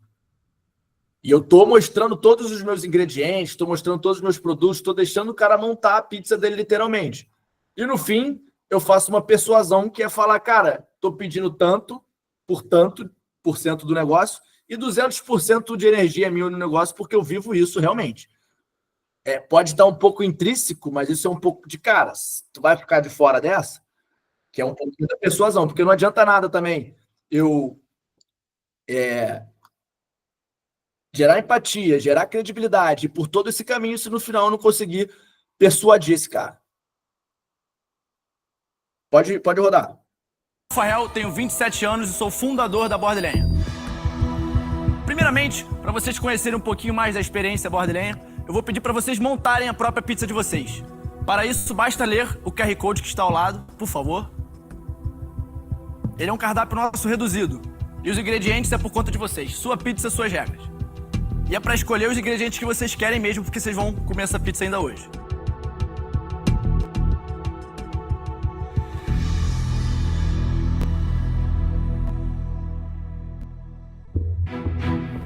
B: E eu estou mostrando todos os meus ingredientes, estou mostrando todos os meus produtos, estou deixando o cara montar a pizza dele literalmente. E no fim, eu faço uma persuasão que é falar, cara, estou pedindo tanto por cento do negócio e 200% de energia minha no negócio porque eu vivo isso realmente. Pode estar um pouco intrínseco, mas isso é um pouco de caras. Tu vai ficar de fora dessa? Que é um pouco da persuasão, porque não adianta nada também eu gerar empatia, gerar credibilidade, e por todo esse caminho, se no final eu não conseguir persuadir esse cara. Pode rodar.
C: Rafael, tenho 27 anos e sou fundador da Borda Lenha. Primeiramente, para vocês conhecerem um pouquinho mais da experiência Borda Lenha, eu vou pedir para vocês montarem a própria pizza de vocês. Para isso, basta ler o QR Code que está ao lado, por favor. Ele é um cardápio nosso reduzido. E os ingredientes é por conta de vocês. Sua pizza, suas regras. E é para escolher os ingredientes que vocês querem mesmo, porque vocês vão comer essa pizza ainda hoje.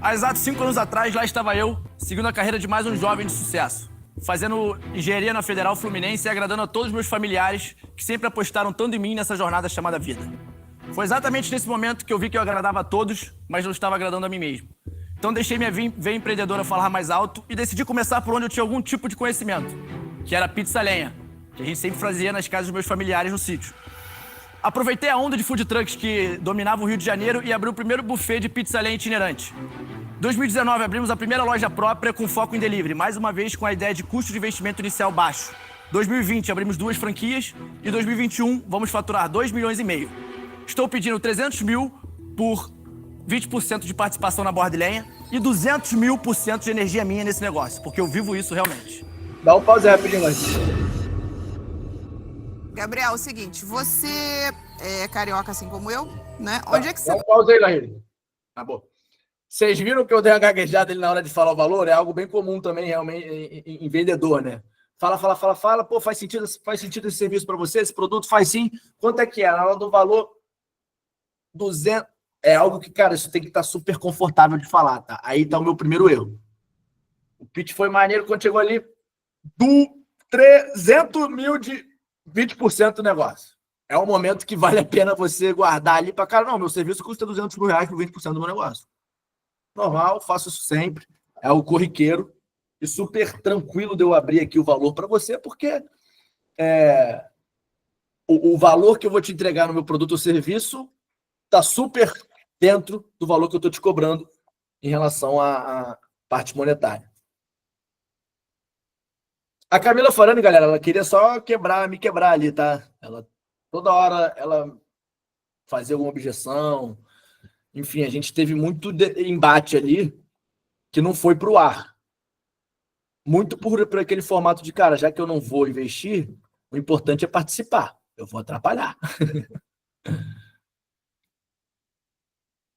C: Há exatos 5 anos atrás, lá estava eu, seguindo a carreira de mais um jovem de sucesso, fazendo engenharia na Federal Fluminense e agradando a todos os meus familiares que sempre apostaram tanto em mim nessa jornada chamada vida. Foi exatamente nesse momento que eu vi que eu agradava a todos, mas não estava agradando a mim mesmo. Então deixei minha veia empreendedora falar mais alto e decidi começar por onde eu tinha algum tipo de conhecimento, que era a pizza lenha, que a gente sempre fazia nas casas dos meus familiares no sítio. Aproveitei a onda de food trucks que dominava o Rio de Janeiro e abri o primeiro buffet de pizza lenha itinerante. Em 2019, abrimos a primeira loja própria com foco em delivery, mais uma vez com a ideia de custo de investimento inicial baixo. 2020, abrimos 2 franquias e 2021, vamos faturar 2,5 milhões. Estou pedindo 300 mil por 20% de participação na Borda Lenha e 200 mil% de energia minha nesse negócio, porque eu vivo isso realmente.
B: Dá um pause rapidinho antes.
D: Gabriel, é o seguinte, você é carioca assim como eu, né? Onde é que você...
B: Dá um pause aí, Lahiri. Acabou. Vocês viram que eu dei uma gaguejada ali na hora de falar o valor? É algo bem comum também, realmente, em vendedor, né? Fala. Pô, faz sentido esse serviço para você? Esse produto faz sim. Quanto é que é? Na hora do valor, 200... É algo que, cara, isso tem que estar super confortável de falar, tá? Aí tá o meu primeiro erro. O pitch foi maneiro quando chegou ali do 300 mil de 20% do negócio. É um momento que vale a pena você guardar ali para cara, não, meu serviço custa 200 mil reais por 20% do meu negócio. Normal, faço isso sempre. É o corriqueiro. E super tranquilo de eu abrir aqui o valor para você, porque o valor que eu vou te entregar no meu produto ou serviço está super dentro do valor que eu estou te cobrando em relação à parte monetária. A Camila Farani, galera, ela queria só me quebrar ali, tá? Toda hora ela fazia alguma objeção. Enfim, a gente teve muito embate ali que não foi para o ar. Muito por aquele formato de, cara, já que eu não vou investir, o importante é participar. Eu vou atrapalhar.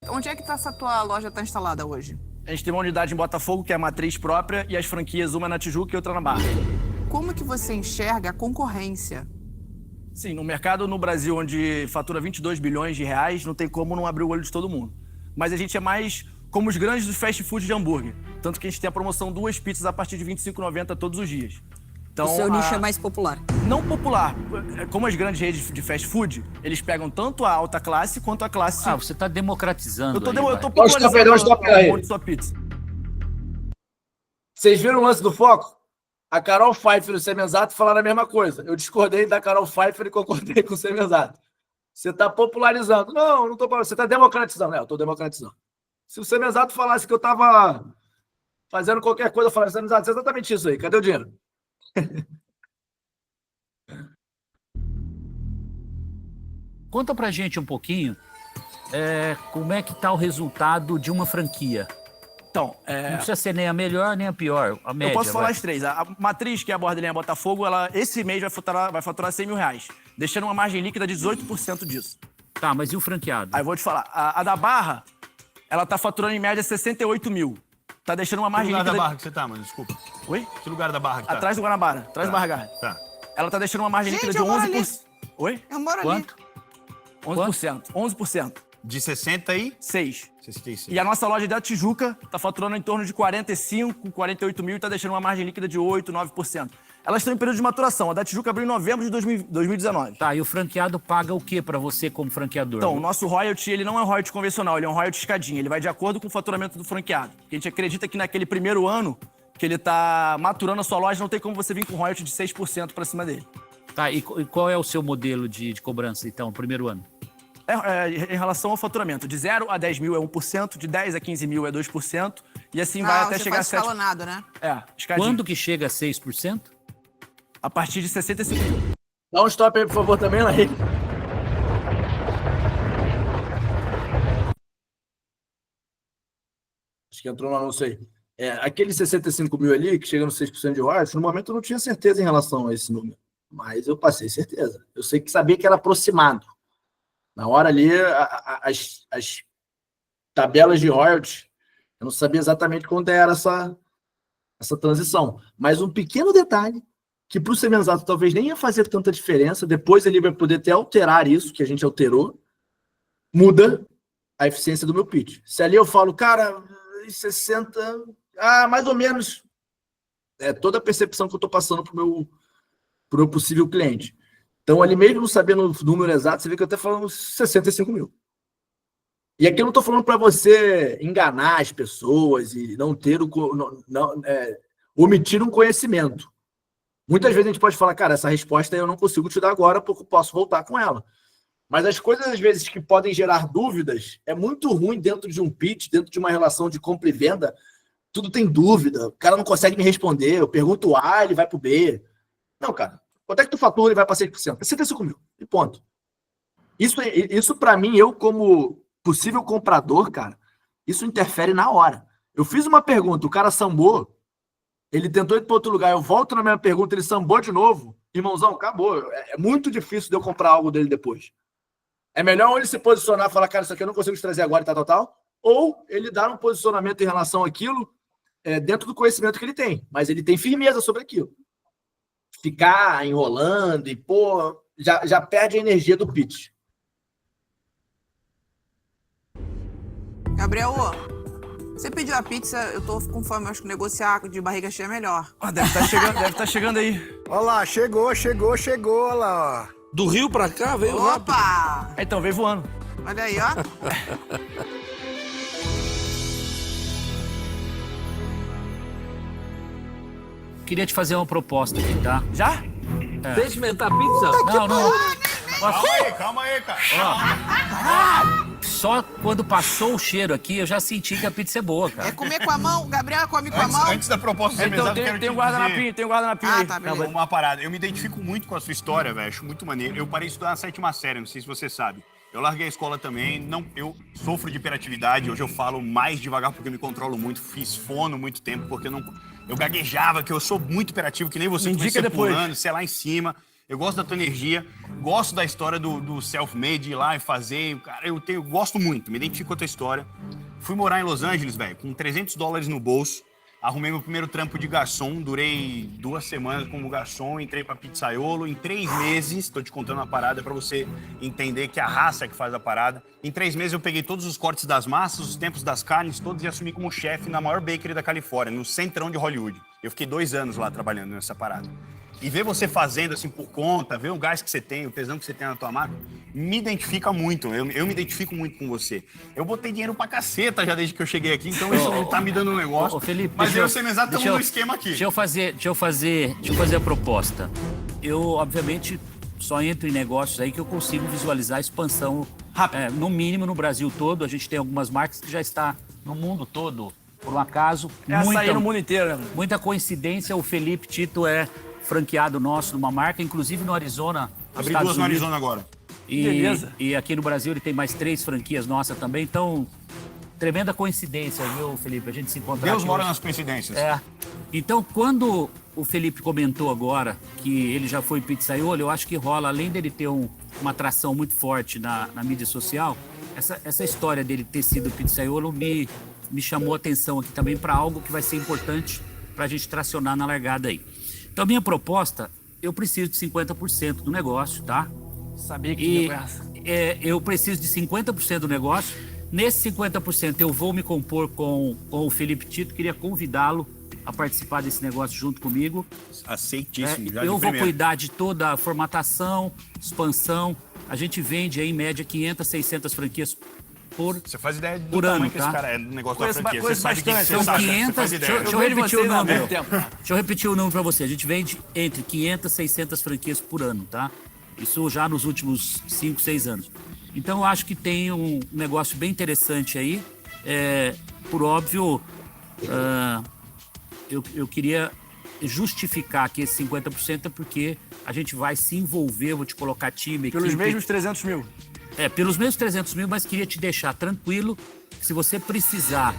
D: Onde é que essa tua loja está instalada hoje?
C: A gente tem uma unidade em Botafogo, que é a matriz própria, e as franquias, uma na Tijuca e outra na Barra.
D: Como que você enxerga a concorrência?
C: Sim, no mercado no Brasil, onde fatura 22 bilhões de reais, não tem como não abrir o olho de todo mundo. Mas a gente é mais como os grandes do fast food de hambúrguer. Tanto que a gente tem a promoção 2 pizzas a partir de R$ 25,90 todos os dias. Então,
E: o seu nicho é mais popular.
C: Não popular. Como as grandes redes de fast food, eles pegam tanto a alta classe quanto a classe...
F: Ah, você está democratizando.
C: Eu tô popularizando a sua pizza.
B: Vocês viram o lance do foco? A Carol Pfeiffer e o Semenzato falaram a mesma coisa. Eu discordei da Carol Pfeiffer e concordei com o Semenzato. Você está popularizando. Não estou popularizando. Você está democratizando. Eu estou democratizando. Se o Semenzato falasse que eu estava fazendo qualquer coisa, eu falaria, Semenzato, é exatamente isso aí. Cadê o dinheiro?
F: Conta pra gente um pouquinho como é que tá o resultado de uma franquia.
C: Então,
F: não precisa ser nem a melhor nem a pior, a média.
C: Eu posso falar as três. A matriz, que é a Borda Lenha Botafogo, ela esse mês vai faturar R$ 100 mil, deixando uma margem líquida de 18% disso.
F: Tá, mas e o franqueado?
C: Aí eu vou te falar. A da Barra, ela tá faturando em média 68 mil. Tá deixando uma margem líquida...
G: Que lugar da Barra que você tá, mano? Desculpa.
C: Oi?
G: Que lugar da Barra que tá?
C: Atrás do Guanabara. Atrás do Barra Garra.
G: Tá.
C: Ela tá deixando uma margem líquida de 11%. Oi?
D: Eu moro ali.
F: Quanto?
C: 11%. 11%.
G: De 66?
C: 66. E a nossa loja da Tijuca tá faturando em torno de 45, 48 mil e tá deixando uma margem líquida de 8, 9%. Elas estão em período de maturação. A da Tijuca abriu em novembro de 2019.
F: Tá, e o franqueado paga o quê pra você como franqueador?
C: Então, o nosso royalty, ele não é um royalty convencional, ele é um royalty escadinha. Ele vai de acordo com o faturamento do franqueado. Porque a gente acredita que naquele primeiro ano que ele tá maturando a sua loja, não tem como você vir com royalty de 6% pra cima dele.
F: Tá, e qual é o seu modelo de cobrança, então, no primeiro ano?
C: Em relação ao faturamento. De 0 a 10 mil é 1%, de 10 a 15 mil é 2%, e assim vai até
D: você
C: chegar a
D: faz
C: 7%.
D: escalonado, né?
C: Escadinho.
F: Quando que chega a 6%?
C: A partir de 65 mil.
B: Dá um stop aí, por favor, também, Larry. Acho que entrou no anúncio aí. Aqueles 65 mil ali, que chega no 6% de royalties, no momento eu não tinha certeza em relação a esse número. Mas eu passei certeza. Eu sei que sabia que era aproximado. Na hora ali, as tabelas de royalties, eu não sabia exatamente quando era essa transição. Mas um pequeno detalhe, que para o Semenzato talvez nem ia fazer tanta diferença, depois ele vai poder até alterar isso, que a gente alterou, muda a eficiência do meu pitch. Se ali eu falo, cara, 60, mais ou menos, toda a percepção que eu estou passando para o meu possível cliente. Então, ali mesmo não sabendo o número exato, você vê que eu até falo 65 mil. E aqui eu não estou falando para você enganar as pessoas e não ter omitir um conhecimento. Muitas vezes a gente pode falar, cara, essa resposta eu não consigo te dar agora porque eu posso voltar com ela. Mas as coisas, às vezes, que podem gerar dúvidas, é muito ruim dentro de um pitch, dentro de uma relação de compra e venda, tudo tem dúvida, o cara não consegue me responder, eu pergunto A, ele vai pro B. Não, cara, quanto é que tu fatura e vai para 6%? É 65 mil, e ponto. Isso para mim, eu como possível comprador, cara, isso interfere na hora. Eu fiz uma pergunta, o cara sambou, ele tentou ir para outro lugar, eu volto na minha pergunta, ele sambou de novo, irmãozão, acabou. É muito difícil de eu comprar algo dele depois. É melhor ele se posicionar e falar, cara, isso aqui eu não consigo te trazer agora e tal, ou ele dar um posicionamento em relação àquilo dentro do conhecimento que ele tem, mas ele tem firmeza sobre aquilo. Ficar enrolando e, já perde a energia do pitch.
D: Gabriel, você pediu a pizza, eu tô com fome, acho que negociar de barriga cheia é melhor.
C: Deve estar chegando aí.
E: Olha lá, chegou, olha lá, ó.
H: Do Rio pra cá, veio rápido.
D: Opa!
C: Então, veio voando.
D: Olha aí, ó.
F: Queria te fazer uma proposta aqui, tá?
C: Já?
H: Deixa eu inventar pizza.
F: Não.
G: Calma aí, cara.
F: Só quando passou o cheiro aqui, eu já senti que a pizza é boa, cara.
D: É comer com a mão? O Gabriel come com a mão?
G: Antes da proposta ser
C: Então,
G: mesada,
C: tem um guardanapinho, aí.
D: Tá, beleza.
G: Uma parada. Eu me identifico muito com a sua história, velho. Acho muito maneiro. Eu parei de estudar na 7ª série, não sei se você sabe. Eu larguei a escola também. Eu sofro de hiperatividade. Hoje eu falo mais devagar porque eu me controlo muito. Fiz fono muito tempo porque eu gaguejava, que eu sou muito hiperativo, que nem você.
C: Me indica depois.
G: Pulando, sei lá em cima. Eu gosto da tua energia, gosto da história do self-made, ir lá e fazer. Cara, eu gosto muito, me identifico com a tua história. Fui morar em Los Angeles, velho, com $300 no bolso. Arrumei meu primeiro trampo de garçom, durei 2 semanas como garçom, entrei pra pizzaiolo. Em 3 meses, tô te contando uma parada pra você entender que a raça é que faz a parada. Em 3 meses eu peguei todos os cortes das massas, os tempos das carnes, todos e assumi como chefe na maior bakery da Califórnia, no centrão de Hollywood. Eu fiquei 2 anos lá trabalhando nessa parada. E ver você fazendo assim por conta, ver o gás que você tem, o tesão que você tem na tua marca, me identifica muito. Eu me identifico muito com você. Eu botei dinheiro pra caceta já desde que eu cheguei aqui, então isso não tá me dando um negócio.
F: Felipe,
G: mas eu e o Semenzato estamos no esquema aqui.
F: Deixa eu fazer a proposta. Eu, obviamente, só entro em negócios aí que eu consigo visualizar a expansão rápido. No mínimo no Brasil todo. A gente tem algumas marcas que já está no mundo todo, por um acaso.
C: Açaí no mundo inteiro, né?
F: Muita coincidência, o Felipe Tito é franqueado nosso numa marca, inclusive no Arizona.
G: Abri 2 no Arizona agora.
C: Beleza.
F: E aqui no Brasil ele tem mais 3 franquias nossas também, então tremenda coincidência, viu, Felipe? A gente se encontrar.
G: Deus mora nas coincidências.
F: Então, quando o Felipe comentou agora que ele já foi pizzaiolo, eu acho que rola, além dele ter uma atração muito forte na mídia social, essa história dele ter sido pizzaiolo me chamou a atenção aqui também para algo que vai ser importante para a gente tracionar na largada aí. Então, a minha proposta, eu preciso de 50% do negócio, tá?
C: Sabia que tinha essa.
F: Eu preciso de 50% do negócio. Nesse 50% eu vou me compor com o Felipe Tito. Queria convidá-lo a participar desse negócio junto comigo.
G: Aceitíssimo.
F: Eu vou cuidar de toda a formatação, expansão. A gente vende aí, em média 500, 600 franquias
G: Você faz ideia do
F: por
G: tamanho
F: ano,
G: que
F: tá?
G: esse cara é no negócio da franquia.
C: Conheço bastante.
F: São 500, deixa eu repetir o número.
C: Tempo.
F: Deixa eu repetir o número para você. A gente vende entre 500 e 600 franquias por ano, tá? Isso já nos últimos 5, 6 anos. Então, eu acho que tem um negócio bem interessante aí. Por óbvio, eu queria justificar que esse 50% é porque a gente vai se envolver, vou te colocar time,
C: Pelos
F: equipe.
C: mesmos 300 mil.
F: Pelos mesmos 300 mil, mas queria te deixar tranquilo que se você precisar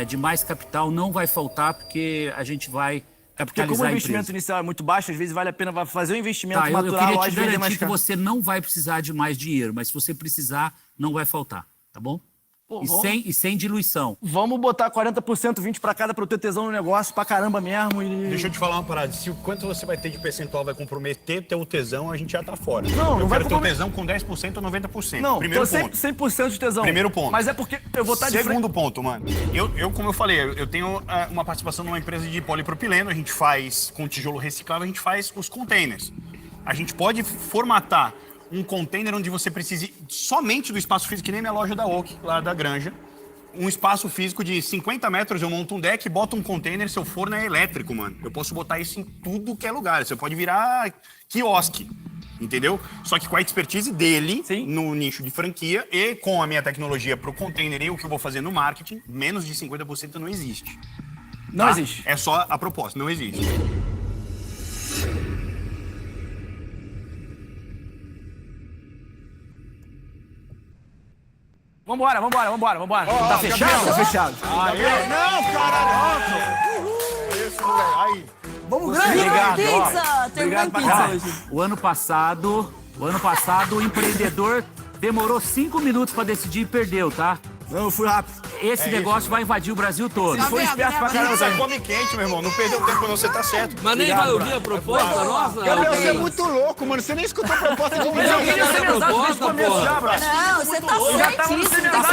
F: de mais capital, não vai faltar, porque a gente vai
C: Porque
F: capitalizar
C: como o
F: a
C: investimento
F: empresa.
C: inicial é muito baixo, às vezes vale a pena fazer o investimento
F: Eu
C: maturar
F: queria
C: ou
F: te
C: às vezes é mais
F: garantir que
C: caro.
F: você não vai precisar de mais dinheiro, mas se você precisar, não vai faltar, tá bom?
C: Pô,
F: E sem diluição.
C: Vamos botar 40%, 20% pra cada pra eu ter tesão no negócio pra caramba mesmo.
G: Deixa eu te falar uma parada. Se o quanto você vai ter de percentual vai comprometer teu tesão, a gente já tá fora.
C: Não
G: eu
C: vai
G: quero teu
C: comprometer.
G: tesão com 10% ou 90%.
C: Não,
G: Primeiro
C: tô
G: ponto.
C: 100% de tesão.
G: Primeiro ponto.
C: Mas é porque eu vou estar de frente.
G: Segundo ponto, mano. Eu, como eu falei, eu tenho uma participação numa empresa de polipropileno. A gente faz, com tijolo reciclável, a gente faz os containers. A gente pode formatar um container onde você precise somente do espaço físico, que nem minha loja da Oak, lá da Granja. Um espaço físico de 50 metros, eu monto um deck, boto um container, seu forno é elétrico, mano. Eu posso botar isso em tudo que é lugar. Você pode virar quiosque, entendeu? Só que com a expertise dele,
C: Sim.
G: no nicho de franquia, e com a minha tecnologia pro container e o que eu vou fazer no marketing, menos de 50% não existe.
C: Não
G: tá?
C: existe.
G: É só a proposta, não existe.
C: Vambora. Tá fechado? Tá fechado.
G: Não, caralho! Isso, moleque. Aí.
C: Vamos grande. Obrigado,
I: Pizza! Tem
C: Obrigado pra
I: pizza
C: caralho.
I: hoje.
F: O ano passado, o empreendedor demorou 5 minutos para decidir e perdeu, tá?
C: Não, eu fui rápido.
F: Esse negócio vai invadir o Brasil todo.
C: Você foi esperto pra caramba,
G: Você
C: Zé.
G: come quente, meu irmão. Não perdeu tempo, não. Você tá certo.
H: Mas nem vai ouvir a proposta nossa?
E: Gabriel, você é muito louco, mano. Você nem escutou a proposta de
C: Mas eu queria ser
H: Essa
C: mesado desde o
H: proposta,
C: começo
H: porra.
C: já, bro.
I: Não, você tá
C: Já tava no
I: certíssimo.
C: semesado.
I: Tá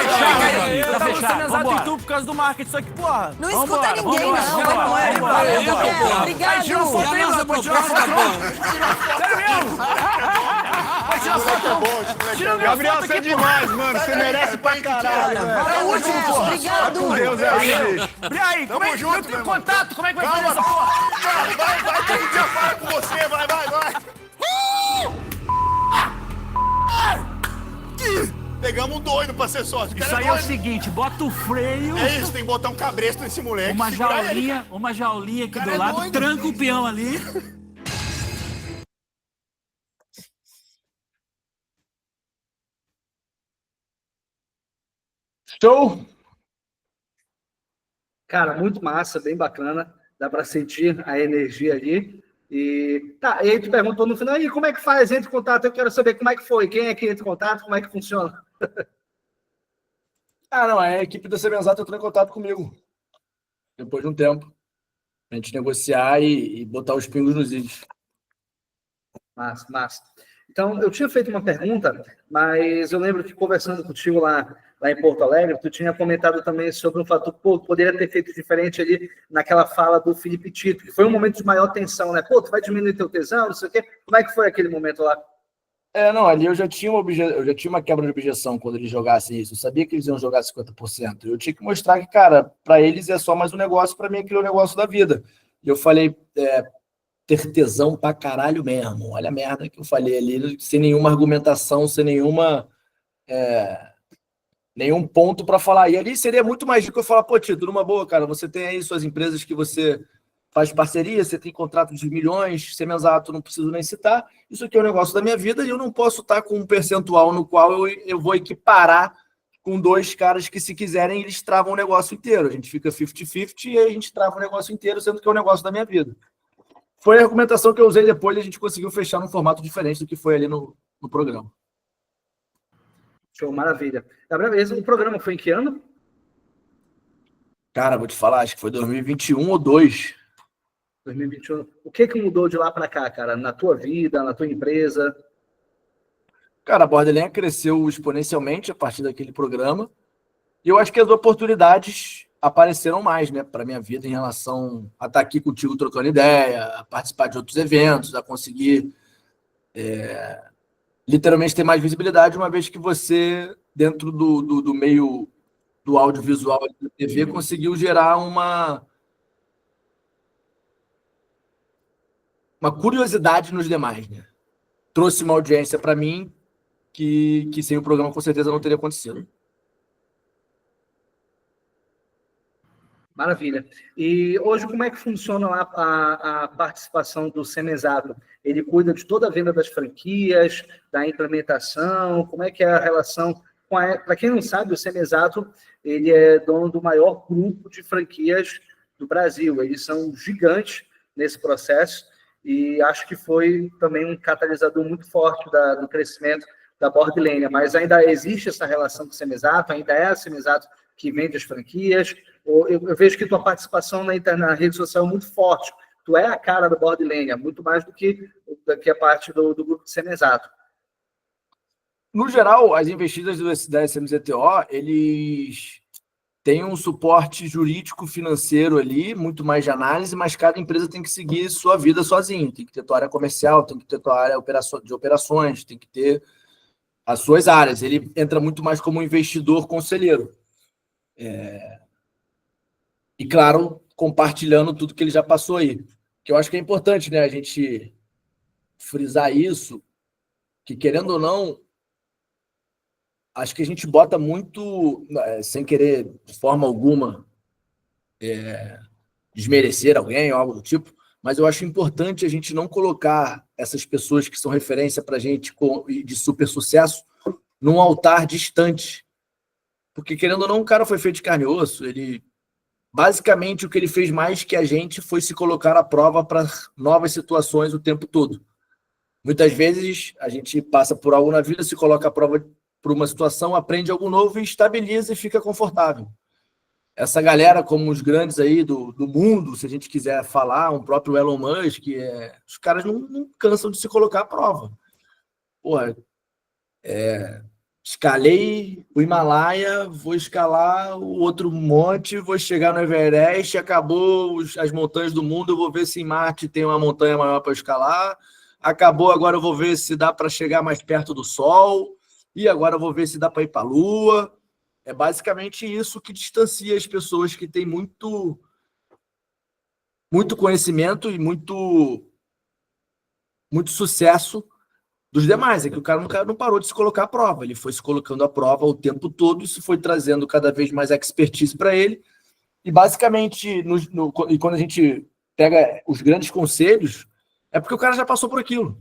C: Eu tava no
F: fechado,
C: semesado
F: vambora.
C: em tu por causa do marketing. Só que, porra.
I: Não escuta ninguém, não.
C: Vambora.
I: Vai embora.
H: Obrigado.
I: Obrigado.
C: Aí tira uma foto
H: E a
C: aí,
H: nossa
C: mano. Pode tirar uma
H: proposta,
C: foto.
H: porra?
C: Sério mesmo? Vai tirar foto. Tira minha
E: Gabriel,
C: foto
E: você é
C: aqui,
E: demais, mano. Você merece pra caralho, velho.
C: É o último, porra.
I: Obrigado.
E: Com Deus, é isso.
C: E aí, como é que
E: junto,
C: eu tenho
E: meu irmão.
C: contato? Como é que vai fazer essa porra?
E: Vai, que a gente já fala com você. Vai. Pegamos um doido pra ser sócio. O cara
F: Isso aí é o seguinte, bota o freio,
E: É isso, tem que botar um cabresto nesse moleque.
F: uma
E: segurar ele.
F: jaulinha aqui
E: cara
F: do
E: é
F: lado,
E: doido.
F: tranca o peão ali.
B: Show!
A: Cara, muito massa, bem bacana. Dá para sentir a energia ali. E aí tu perguntou no final, e como é que faz? Entra em contato, eu quero saber como é que foi, quem é que entra em contato, como é que funciona.
B: Não, a equipe da Semenzato entrou em contato comigo. Depois de um tempo. A gente negociar e botar os pingos nos is.
A: Massa. Então, eu tinha feito uma pergunta, mas eu lembro que conversando contigo lá em Porto Alegre, tu tinha comentado também sobre um fator que poderia ter feito diferente ali naquela fala do Felipe Tito, que foi um momento de maior tensão, né? Pô, tu vai diminuir teu tesão, não sei o quê. Como é que foi aquele momento lá?
B: Ali eu já tinha uma quebra de objeção quando eles jogassem isso. Eu sabia que eles iam jogar 50%. Eu tinha que mostrar que, cara, para eles é só mais um negócio, para mim aquilo é um negócio da vida. E eu falei, ter tesão pra caralho mesmo. Olha a merda que eu falei ali, sem nenhuma argumentação, sem nenhum ponto para falar. E ali seria muito mais do que eu falar, pô, Tito, numa boa, cara, você tem aí suas empresas que você faz parceria, você tem contratos de milhões, Semenzato, não preciso nem citar. Isso aqui é um negócio da minha vida e eu não posso estar com um percentual no qual eu vou equiparar com dois caras que, se quiserem, eles travam o negócio inteiro. A gente fica 50-50 e aí a gente trava o negócio inteiro, sendo que é um negócio da minha vida. Foi a argumentação que eu usei depois e a gente conseguiu fechar num formato diferente do que foi ali no programa.
A: Show, maravilha. Gabriel, o programa foi em que ano?
B: Cara, vou te falar, acho que foi 2021 ou 2.
A: 2021. O que mudou de lá para cá, cara? Na tua vida, na tua empresa?
B: Cara, a Borderlands cresceu exponencialmente a partir daquele programa. E eu acho que as oportunidades apareceram mais, né, para minha vida em relação a estar aqui contigo trocando ideia, a participar de outros eventos, a conseguir literalmente ter mais visibilidade, uma vez que você, dentro do meio do audiovisual da TV, conseguiu gerar uma curiosidade nos demais, né? Trouxe uma audiência para mim que sem o programa com certeza não teria acontecido.
A: Maravilha. E hoje, como é que funciona lá a participação do Semesato? Ele cuida de toda a venda das franquias, da implementação, como é que é a relação com a... Para quem não sabe, o Semesato, ele é dono do maior grupo de franquias do Brasil. Eles são gigantes nesse processo e acho que foi também um catalisador muito forte do crescimento da Boardlane. Mas ainda existe essa relação com o Semesato? Ainda é a Semesato que vende as franquias? Eu vejo que tua participação na rede social é muito forte. Tu é a cara do Boardlane, muito mais do que a parte do grupo de Semesato.
B: No geral, as investidas da SMZTO, eles têm um suporte jurídico financeiro ali, muito mais de análise, mas cada empresa tem que seguir sua vida sozinho. Tem que ter tua área comercial, tem que ter tua área de operações, tem que ter as suas áreas. Ele entra muito mais como um investidor conselheiro. E, claro, compartilhando tudo que ele já passou aí. Que eu acho que é importante, né, a gente frisar isso, que, querendo ou não, acho que a gente bota muito, sem querer, de forma alguma, desmerecer alguém ou algo do tipo, mas eu acho importante a gente não colocar essas pessoas que são referência para a gente de super sucesso num altar distante. Porque, querendo ou não, o cara foi feito de carne e osso. Basicamente, o que ele fez mais que a gente foi se colocar à prova para novas situações o tempo todo. Muitas vezes, a gente passa por algo na vida, se coloca à prova por uma situação, aprende algo novo e estabiliza e fica confortável. Essa galera, como os grandes aí do mundo, se a gente quiser falar, um próprio Elon Musk, os caras não cansam de se colocar à prova. Porra, escalei o Himalaia, vou escalar o outro monte, vou chegar no Everest, acabou as montanhas do mundo, eu vou ver se em Marte tem uma montanha maior para escalar, acabou, agora eu vou ver se dá para chegar mais perto do Sol, e agora eu vou ver se dá para ir para a Lua. É basicamente isso que distancia as pessoas que têm muito conhecimento e muito sucesso dos demais. É que o cara não parou de se colocar à prova, ele foi se colocando à prova o tempo todo, isso foi trazendo cada vez mais expertise para ele, e basicamente, e quando a gente pega os grandes conselhos, é porque o cara já passou por aquilo.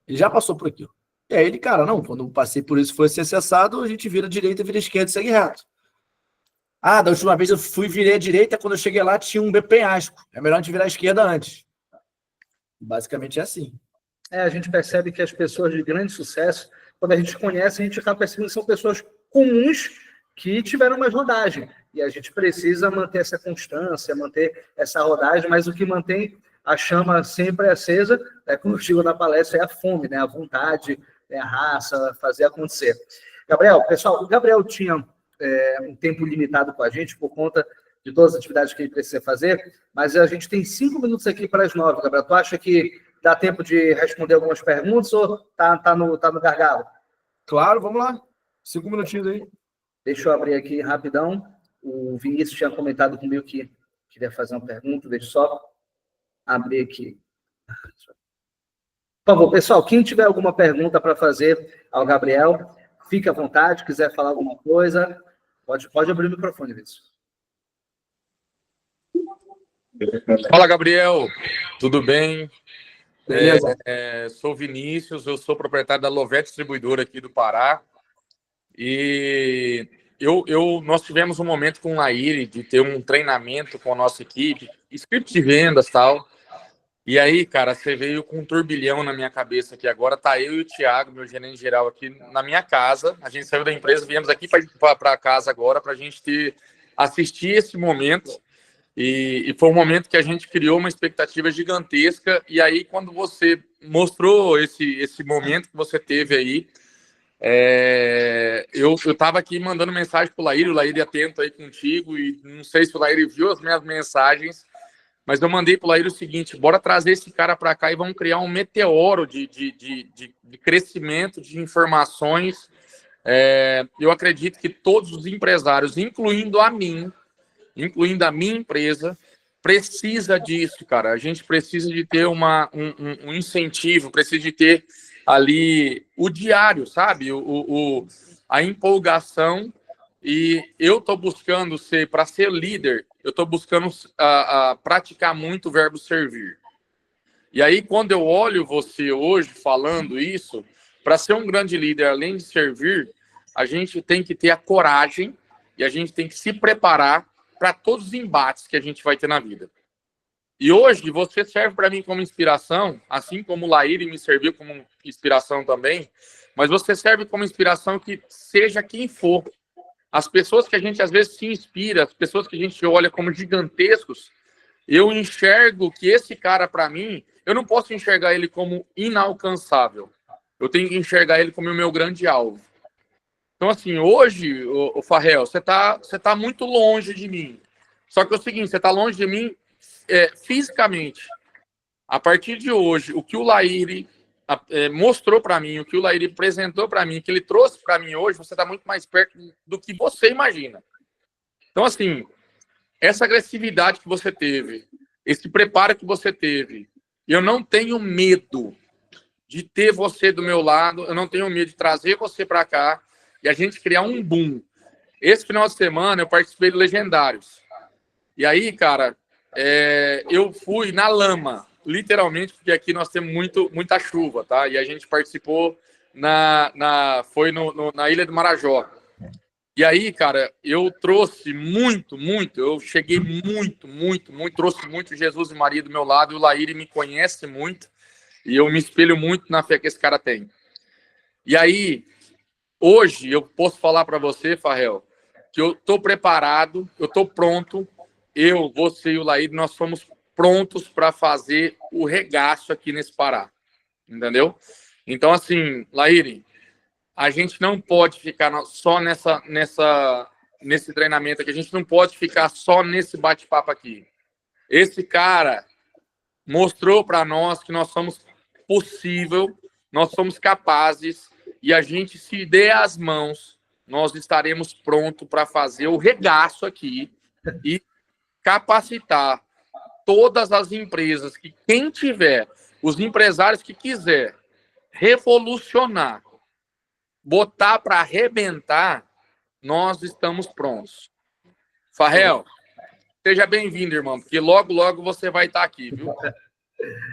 B: Ele já passou por aquilo. E aí ele, cara, não, quando eu passei por isso, foi ser acessado, a gente vira a direita, vira a esquerda e segue reto. Ah, da última vez eu virei a direita, quando eu cheguei lá tinha um penhasco. É melhor a gente virar a esquerda antes. Basicamente é assim.
A: A gente percebe que as pessoas de grande sucesso, quando a gente conhece, a gente acaba percebendo que são pessoas comuns que tiveram mais rodagem. E a gente precisa manter essa constância, manter essa rodagem, mas o que mantém a chama sempre acesa, como eu digo na palestra, é a fome, né? A vontade, a raça, fazer acontecer. Gabriel, pessoal, o Gabriel tinha um tempo limitado com a gente por conta de todas as atividades que ele precisa fazer, mas a gente tem 5 minutos aqui para as 9, Gabriel. Tu acha que dá tempo de responder algumas perguntas ou tá no gargalo?
B: Claro, vamos lá. 5 minutinhos aí.
A: Deixa eu abrir aqui rapidão. O Vinícius tinha comentado comigo que queria fazer uma pergunta. Deixa eu só abrir aqui. Por favor, pessoal, quem tiver alguma pergunta para fazer ao Gabriel, fique à vontade. Quiser falar alguma coisa, pode abrir o microfone, Vinícius.
J: Fala, Gabriel. Tudo bem?
B: Beleza.
J: Sou Vinícius, eu sou proprietário da Lovete Distribuidora aqui do Pará. E nós tivemos um momento com o Laíri de ter um treinamento com a nossa equipe, script de vendas e tal. E aí, cara, você veio com um turbilhão na minha cabeça aqui agora. Tá eu e o Thiago, meu gerente geral, aqui na minha casa. A gente saiu da empresa, viemos aqui para casa agora para a gente assistir esse momento. E foi um momento que a gente criou uma expectativa gigantesca. E aí, quando você mostrou esse momento que você teve aí, eu estava aqui mandando mensagem para o Laíri atento aí contigo, e não sei se o Laíri viu as minhas mensagens, mas eu mandei para o Laíri o seguinte: bora trazer esse cara para cá e vamos criar um meteoro de crescimento, de informações. Eu acredito que todos os empresários, incluindo a minha empresa, precisa disso, cara. A gente precisa de ter um incentivo, precisa de ter ali o diário, sabe? A empolgação. E eu estou buscando para ser líder, eu estou buscando praticar muito o verbo servir. E aí, quando eu olho você hoje falando isso, para ser um grande líder, além de servir, a gente tem que ter a coragem e a gente tem que se preparar para todos os embates que a gente vai ter na vida. E hoje você serve para mim como inspiração, assim como o Laíri me serviu como inspiração também, mas você serve como inspiração que seja quem for. As pessoas que a gente às vezes se inspira, as pessoas que a gente olha como gigantescos, eu enxergo que esse cara, para mim, eu não posso enxergar ele como inalcançável. Eu tenho que enxergar ele como o meu grande alvo. Então, assim, hoje, o Farrell, você tá muito longe de mim. Só que é o seguinte, você está longe de mim fisicamente. A partir de hoje, o que o Laíri mostrou para mim, o que o Laíri apresentou para mim, que ele trouxe para mim hoje, você está muito mais perto do que você imagina. Então, assim, essa agressividade que você teve, esse preparo que você teve, eu não tenho medo de ter você do meu lado, eu não tenho medo de trazer você para cá e a gente criar um boom. Esse final de semana eu participei do Legendários. E aí, cara, eu fui na lama, literalmente, porque aqui nós temos muita chuva, tá? E a gente participou foi na Ilha do Marajó. E aí, cara, eu trouxe muito, eu cheguei muito, trouxe muito Jesus e Maria do meu lado, e o Laíri me conhece muito, e eu me espelho muito na fé que esse cara tem. E aí, hoje, eu posso falar para você, Farrell, que eu tô preparado, eu tô pronto, você e o Laíri, nós somos prontos para fazer o regaço aqui nesse Pará, entendeu? Então, assim, Laíri, a gente não pode ficar só nesse treinamento aqui, a gente não pode ficar só nesse bate-papo aqui. Esse cara mostrou para nós que nós somos possível, nós somos capazes, e a gente, se der as mãos, nós estaremos prontos para fazer o regaço aqui e capacitar todas as empresas, que quem tiver, os empresários que quiser revolucionar, botar para arrebentar, nós estamos prontos. Farrell, seja bem-vindo, irmão, porque logo você vai estar aqui, viu?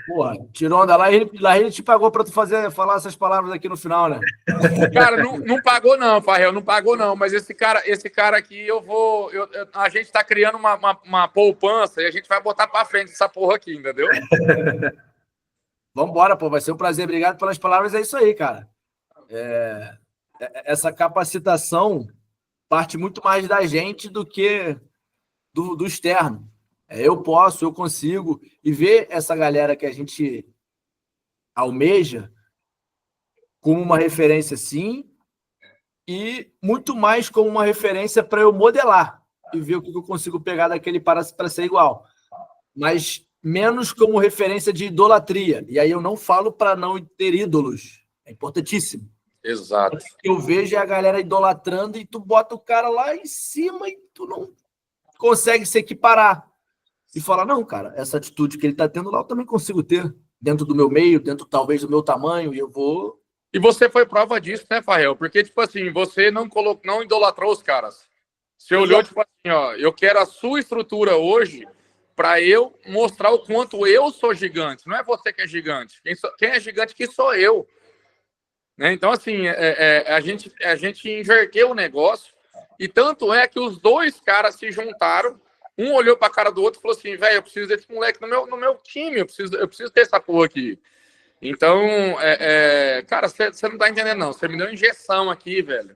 B: Porra, tirou onda lá, ele te pagou para tu falar essas palavras aqui no final, né?
J: Cara, não pagou não, Farrell, não pagou não, mas esse cara aqui, a gente tá criando uma poupança e a gente vai botar para frente essa porra aqui, entendeu?
B: Vambora, pô, vai ser um prazer, obrigado pelas palavras, é isso aí, cara. Essa capacitação parte muito mais da gente do que do externo. Eu consigo, e ver essa galera que a gente almeja como uma referência, sim, e muito mais como uma referência para eu modelar e ver o que eu consigo pegar daquele para ser igual, mas menos como referência de idolatria. E aí eu não falo para não ter ídolos, é importantíssimo.
J: Exato.
B: O que eu vejo é a galera idolatrando e tu bota o cara lá em cima e tu não consegue se equiparar. E falar, não, cara, essa atitude que ele está tendo lá eu também consigo ter, dentro do meu meio, dentro talvez do meu tamanho, e eu vou...
J: E você foi prova disso, né, Farrell? Porque, tipo assim, você não idolatrou os caras. Você olhou, tipo assim, ó, eu quero a sua estrutura hoje para eu mostrar o quanto eu sou gigante. Não é você que é gigante. Quem é gigante aqui sou eu. Né? Então, assim, a gente inverteu o negócio, e tanto é que os dois caras se juntaram. Um olhou pra cara do outro e falou assim, velho, eu preciso desse moleque no meu time, eu preciso ter essa porra aqui. Então, cara, você não tá entendendo, não. Você me deu uma injeção aqui, velho.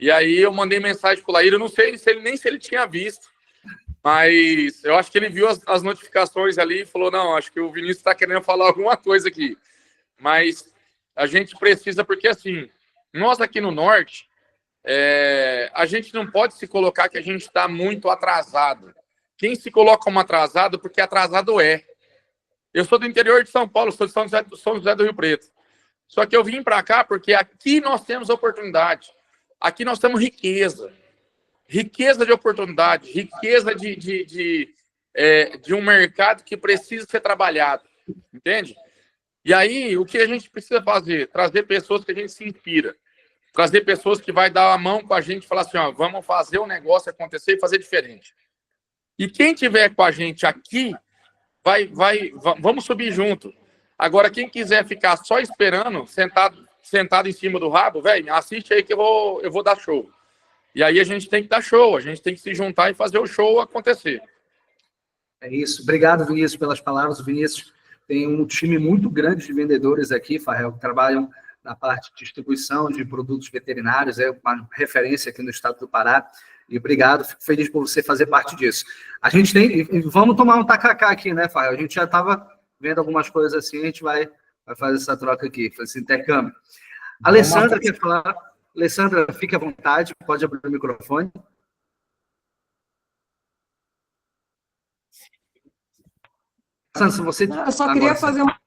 J: E aí eu mandei mensagem pro Laíri, eu não sei se ele tinha visto, mas eu acho que ele viu as notificações ali e falou, não, acho que o Vinícius tá querendo falar alguma coisa aqui. Mas a gente precisa, porque assim, nós aqui no Norte, a gente não pode se colocar que a gente está muito atrasado. Quem se coloca como atrasado, porque atrasado é. Eu sou do interior de São Paulo, sou de São José do Rio Preto. Só que eu vim para cá porque aqui nós temos oportunidade. Aqui nós temos riqueza. Riqueza de oportunidade, riqueza de um mercado que precisa ser trabalhado. Entende? E aí, o que a gente precisa fazer? Trazer pessoas que a gente se inspira. Trazer pessoas que vai dar a mão com a gente e falar assim, ó, vamos fazer o negócio acontecer e fazer diferente. E quem tiver com a gente aqui, vamos subir junto. Agora, quem quiser ficar só esperando, sentado em cimo do rabo, velho, assiste aí que eu vou dar show. E aí a gente tem que dar show, a gente tem que se juntar e fazer o show acontecer.
A: É isso. Obrigado, Vinícius, pelas palavras. O Vinícius tem um time muito grande de vendedores aqui, Farrell, que trabalham na parte de distribuição de produtos veterinários, é uma referência aqui no estado do Pará. E obrigado, fico feliz por você fazer parte disso. A gente tem... Vamos tomar um tacacá aqui, né, Farrell? A gente já estava vendo algumas coisas assim, a gente vai fazer essa troca aqui, fazer esse intercâmbio. A Alessandra quer falar. Alessandra, fique à vontade, pode abrir o microfone. Você...
K: Eu só queria fazer uma...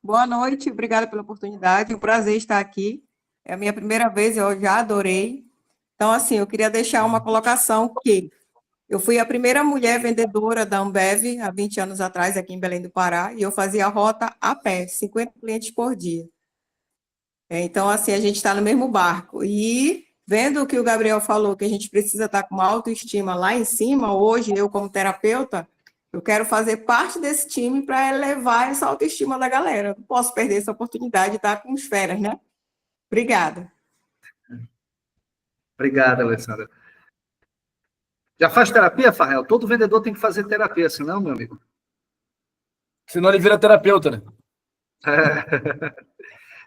K: Boa noite, obrigada pela oportunidade, um prazer estar aqui. É a minha primeira vez, eu já adorei. Então, assim, eu queria deixar uma colocação que eu fui a primeira mulher vendedora da Ambev há 20 anos atrás, aqui em Belém do Pará, e eu fazia a rota a pé, 50 clientes por dia. Então, assim, a gente está no mesmo barco. E vendo o que o Gabriel falou, que a gente precisa estar com uma autoestima lá em cima, hoje, eu como terapeuta, eu quero fazer parte desse time para elevar essa autoestima da galera. Não posso perder essa oportunidade de estar com os feras, né? Obrigada.
A: Obrigado, Alessandra. Já faz terapia, Farrell? Todo vendedor tem que fazer terapia, senão, meu amigo?
B: Senão ele vira terapeuta, né?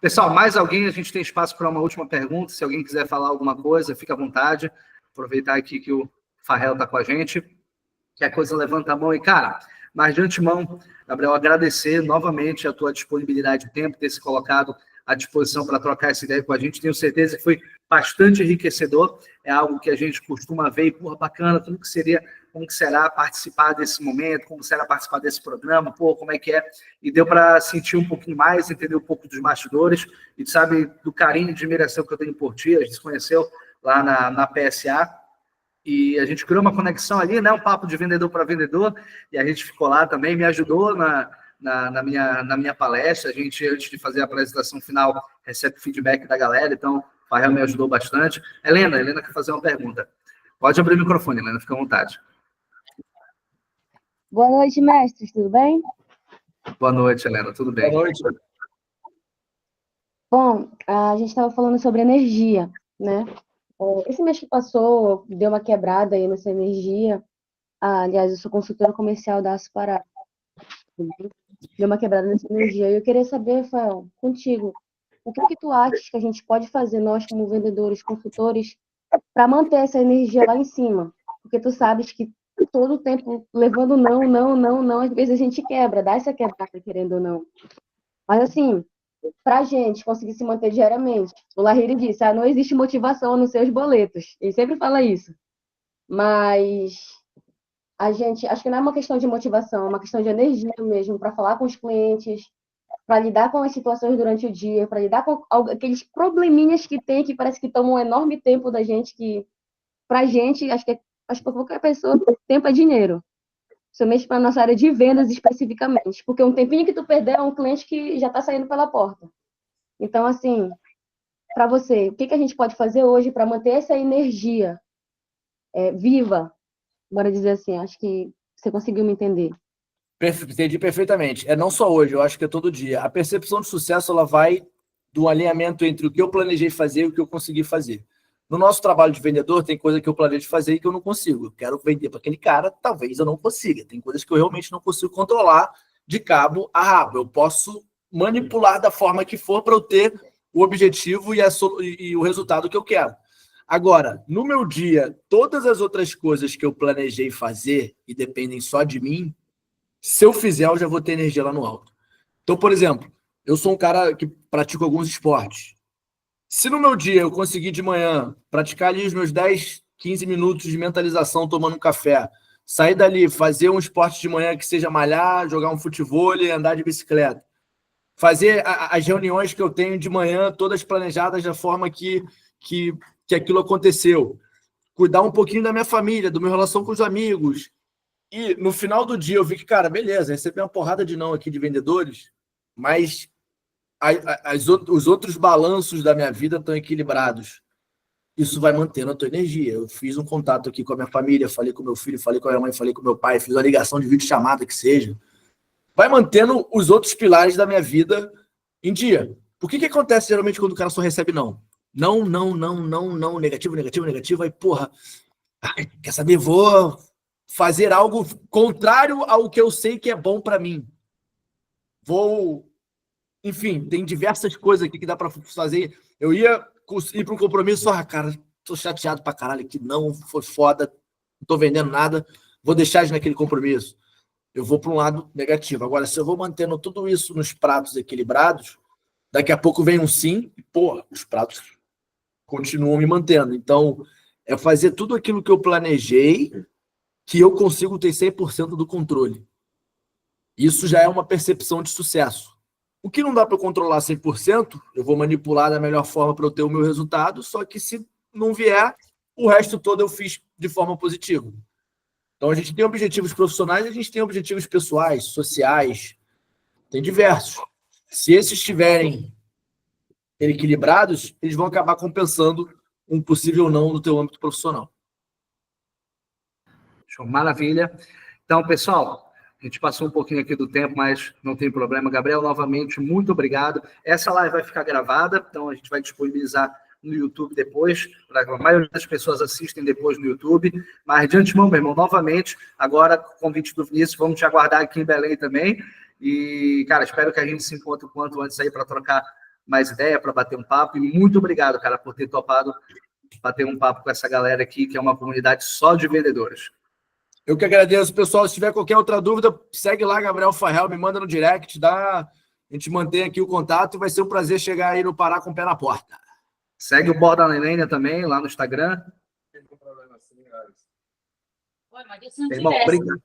A: Pessoal, mais alguém? A gente tem espaço para uma última pergunta. Se alguém quiser falar alguma coisa, fica à vontade. Aproveitar aqui que o Farrell está com a gente. Qualquer coisa, levanta a mão. E, cara, mas de antemão, Gabriel, agradecer novamente a tua disponibilidade de tempo, ter se colocado à disposição para trocar essa ideia com a gente. Tenho certeza que foi bastante enriquecedor. É algo que a gente costuma ver e, porra, bacana, como que será participar desse momento, como será participar desse programa, pô, como é que é? E deu para sentir um pouquinho mais, entender um pouco dos bastidores e, sabe, do carinho e admiração que eu tenho por ti. A gente se conheceu lá na PSA e a gente criou uma conexão ali, né? Um papo de vendedor para vendedor, e a gente ficou lá também, me ajudou na minha palestra. A gente, antes de fazer a apresentação final, recebe feedback da galera, então o Farrell me ajudou bastante. Helena quer fazer uma pergunta. Pode abrir o microfone, Helena, fica à vontade.
L: Boa noite, mestres, tudo bem?
A: Boa noite, Helena, tudo bem?
B: Boa noite.
L: Bom, a gente estava falando sobre energia, né? Esse mês que passou, deu uma quebrada aí nessa energia. Aliás, eu sou consultora comercial da Aço Pará. Deu uma quebrada nessa energia. E eu queria saber, Rafael, contigo, o que tu achas que a gente pode fazer, nós como vendedores, consultores, para manter essa energia lá em cima? Porque tu sabes que todo o tempo levando não, às vezes a gente quebra, dá essa quebrada, querendo ou não. Mas assim, para a gente conseguir se manter diariamente, o Lahiri disse, não existe motivação nos seus boletos. Ele sempre fala isso. Mas a gente, acho que não é uma questão de motivação, é uma questão de energia mesmo, para falar com os clientes, para lidar com as situações durante o dia, para lidar com aqueles probleminhas que tem, que parece que tomam um enorme tempo da gente, que para a gente, acho que para qualquer pessoa, tempo é dinheiro. Somente para a nossa área de vendas especificamente. Porque um tempinho que tu perder é um cliente que já está saindo pela porta. Então, assim, para você, o que a gente pode fazer hoje para manter essa energia viva? Bora dizer assim, acho que você conseguiu me entender.
B: Entendi perfeitamente. É não só hoje, eu acho que é todo dia. A percepção de sucesso, ela vai do alinhamento entre o que eu planejei fazer e o que eu consegui fazer. No nosso trabalho de vendedor, tem coisa que eu planejo fazer e que eu não consigo. Eu quero vender para aquele cara, talvez eu não consiga. Tem coisas que eu realmente não consigo controlar de cabo a rabo. Eu posso manipular da forma que for para eu ter o objetivo e o resultado que eu quero. Agora, no meu dia, todas as outras coisas que eu planejei fazer e dependem só de mim, se eu fizer, eu já vou ter energia lá no alto. Então, por exemplo, eu sou um cara que pratica alguns esportes. Se no meu dia eu conseguir de manhã praticar ali os meus 10, 15 minutos de mentalização tomando um café, sair dali, fazer um esporte de manhã que seja malhar, jogar um futevôlei, andar de bicicleta, fazer as reuniões que eu tenho de manhã, todas planejadas da forma que aquilo aconteceu, cuidar um pouquinho da minha família, da minha relação com os amigos, e no final do dia eu vi que, cara, beleza, recebi uma porrada de não aqui de vendedores, mas os outros balanços da minha vida estão equilibrados. Isso vai mantendo a tua energia. Eu fiz um contato aqui com a minha família, falei com meu filho, falei com a minha mãe, falei com meu pai, fiz uma ligação de videochamada que seja. Vai mantendo os outros pilares da minha vida em dia. Por que acontece geralmente quando o cara só recebe não? Não, negativo, aí, porra, quer saber, vou fazer algo contrário ao que eu sei que é bom pra mim. Enfim, tem diversas coisas aqui que dá pra fazer. Eu ia ir para um compromisso, cara, tô chateado pra caralho aqui, não, foi foda, não tô vendendo nada, vou deixar de naquele compromisso. Eu vou para um lado negativo. Agora, se eu vou mantendo tudo isso nos pratos equilibrados, daqui a pouco vem um sim, e, os pratos continuam me mantendo. Então, é fazer tudo aquilo que eu planejei, que eu consigo ter 100% do controle. Isso já é uma percepção de sucesso. O que não dá para eu controlar 100%, eu vou manipular da melhor forma para eu ter o meu resultado, só que se não vier, o resto todo eu fiz de forma positiva. Então, a gente tem objetivos profissionais, a gente tem objetivos pessoais, sociais, tem diversos. Se esses estiverem equilibrados, eles vão acabar compensando um possível não no teu âmbito profissional.
A: Show, maravilha. Então, pessoal, a gente passou um pouquinho aqui do tempo, mas não tem problema. Gabriel, novamente, muito obrigado. Essa live vai ficar gravada, então a gente vai disponibilizar no YouTube depois, para a maioria das pessoas assistem depois no YouTube, mas de antemão, meu irmão, novamente, agora com o convite do Vinícius, vamos te aguardar aqui em Belém também, e, cara, espero que a gente se encontre o quanto antes aí para trocar mais ideia, para bater um papo, e muito obrigado, cara, por ter topado bater um papo com essa galera aqui, que é uma comunidade só de vendedores.
B: Eu que agradeço, pessoal. Se tiver qualquer outra dúvida, segue lá, Gabriel Farrell, me manda no direct, a gente mantém aqui o contato, vai ser um prazer chegar aí no Pará com o pé na porta.
A: Segue o Borda Lênia também, lá no Instagram. Irmão, obrigado.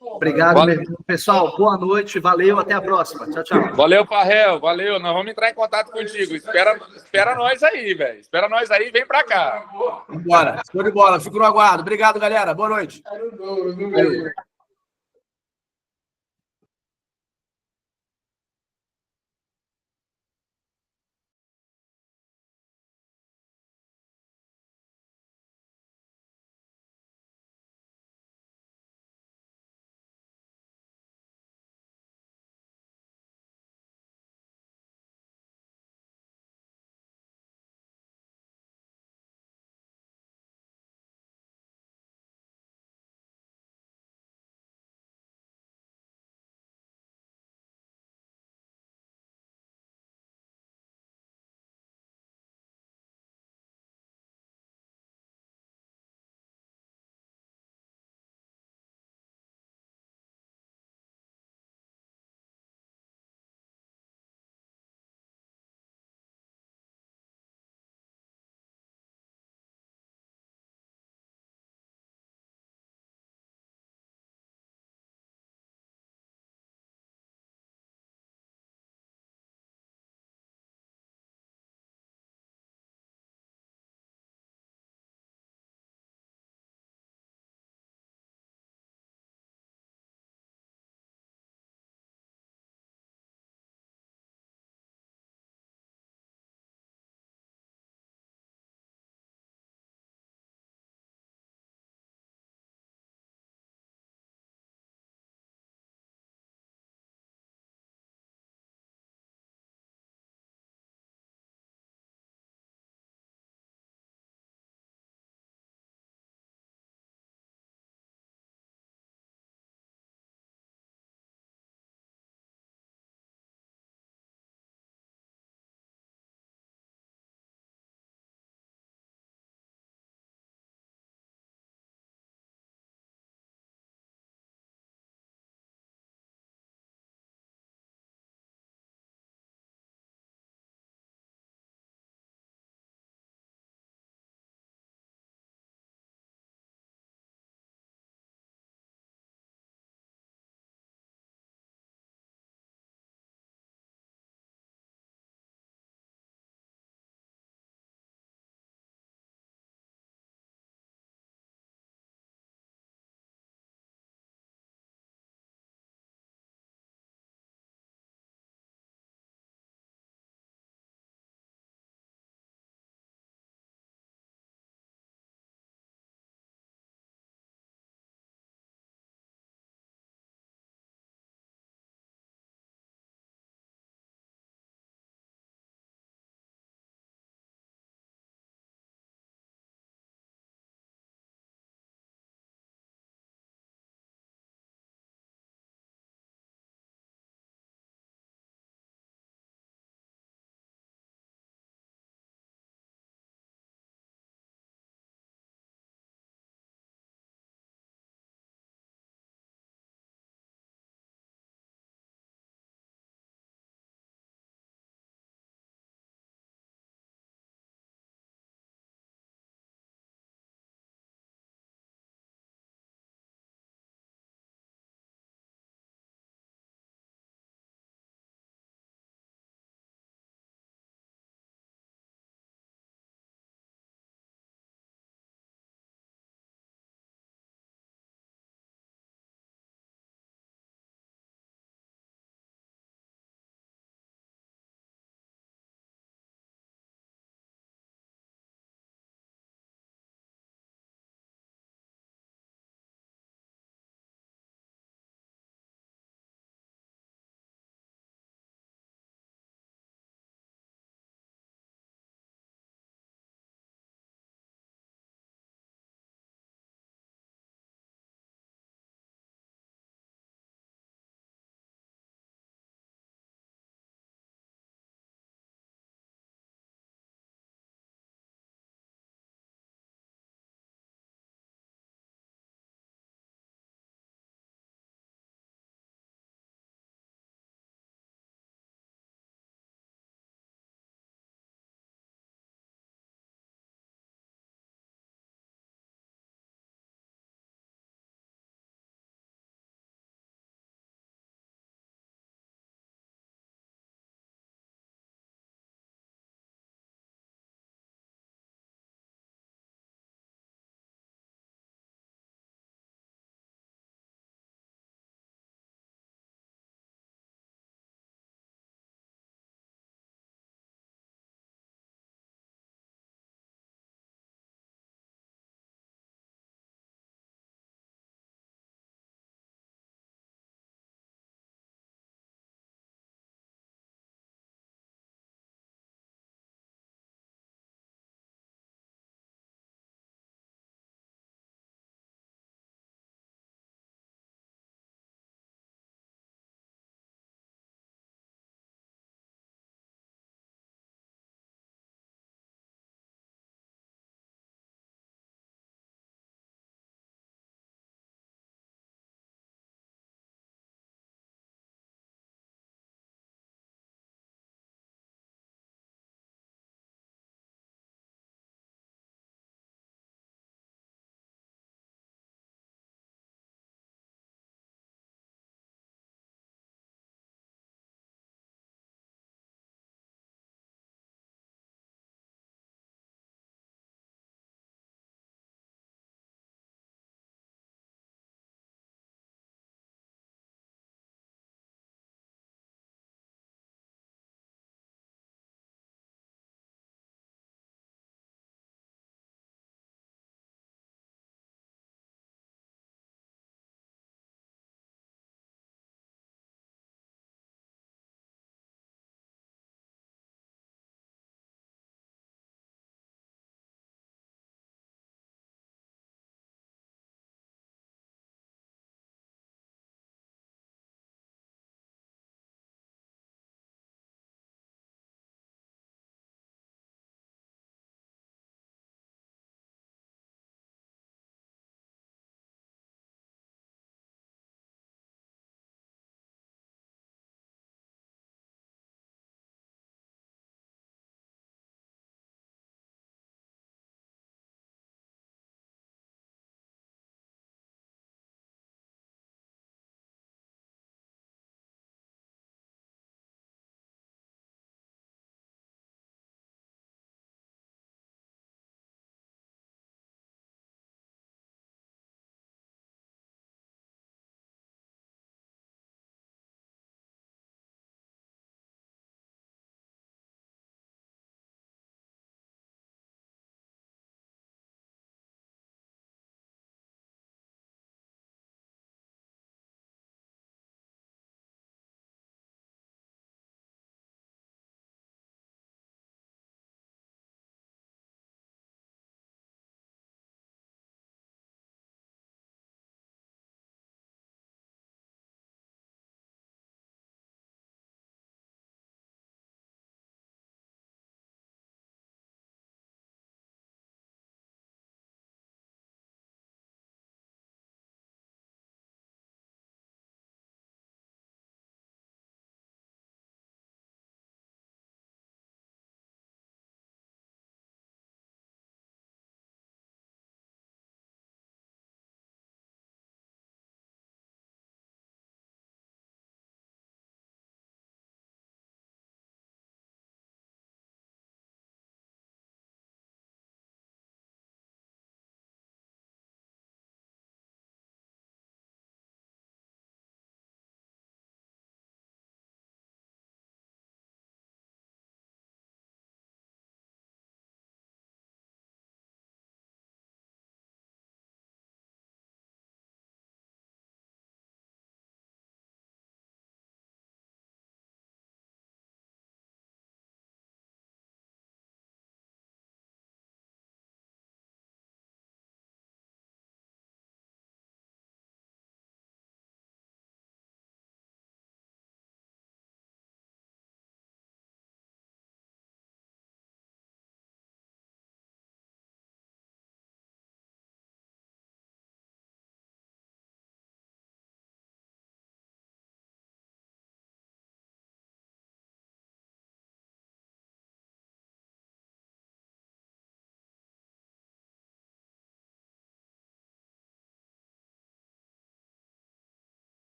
A: Obrigado, meu irmão. Pessoal, boa noite, valeu, até a próxima. Tchau, tchau.
J: Valeu, Farrell, valeu. Nós vamos entrar em contato contigo. Espera nós aí, velho. Espera nós aí, vem pra cá.
B: Bora, show de bola. Fico no aguardo. Obrigado, galera. Boa noite. Valeu.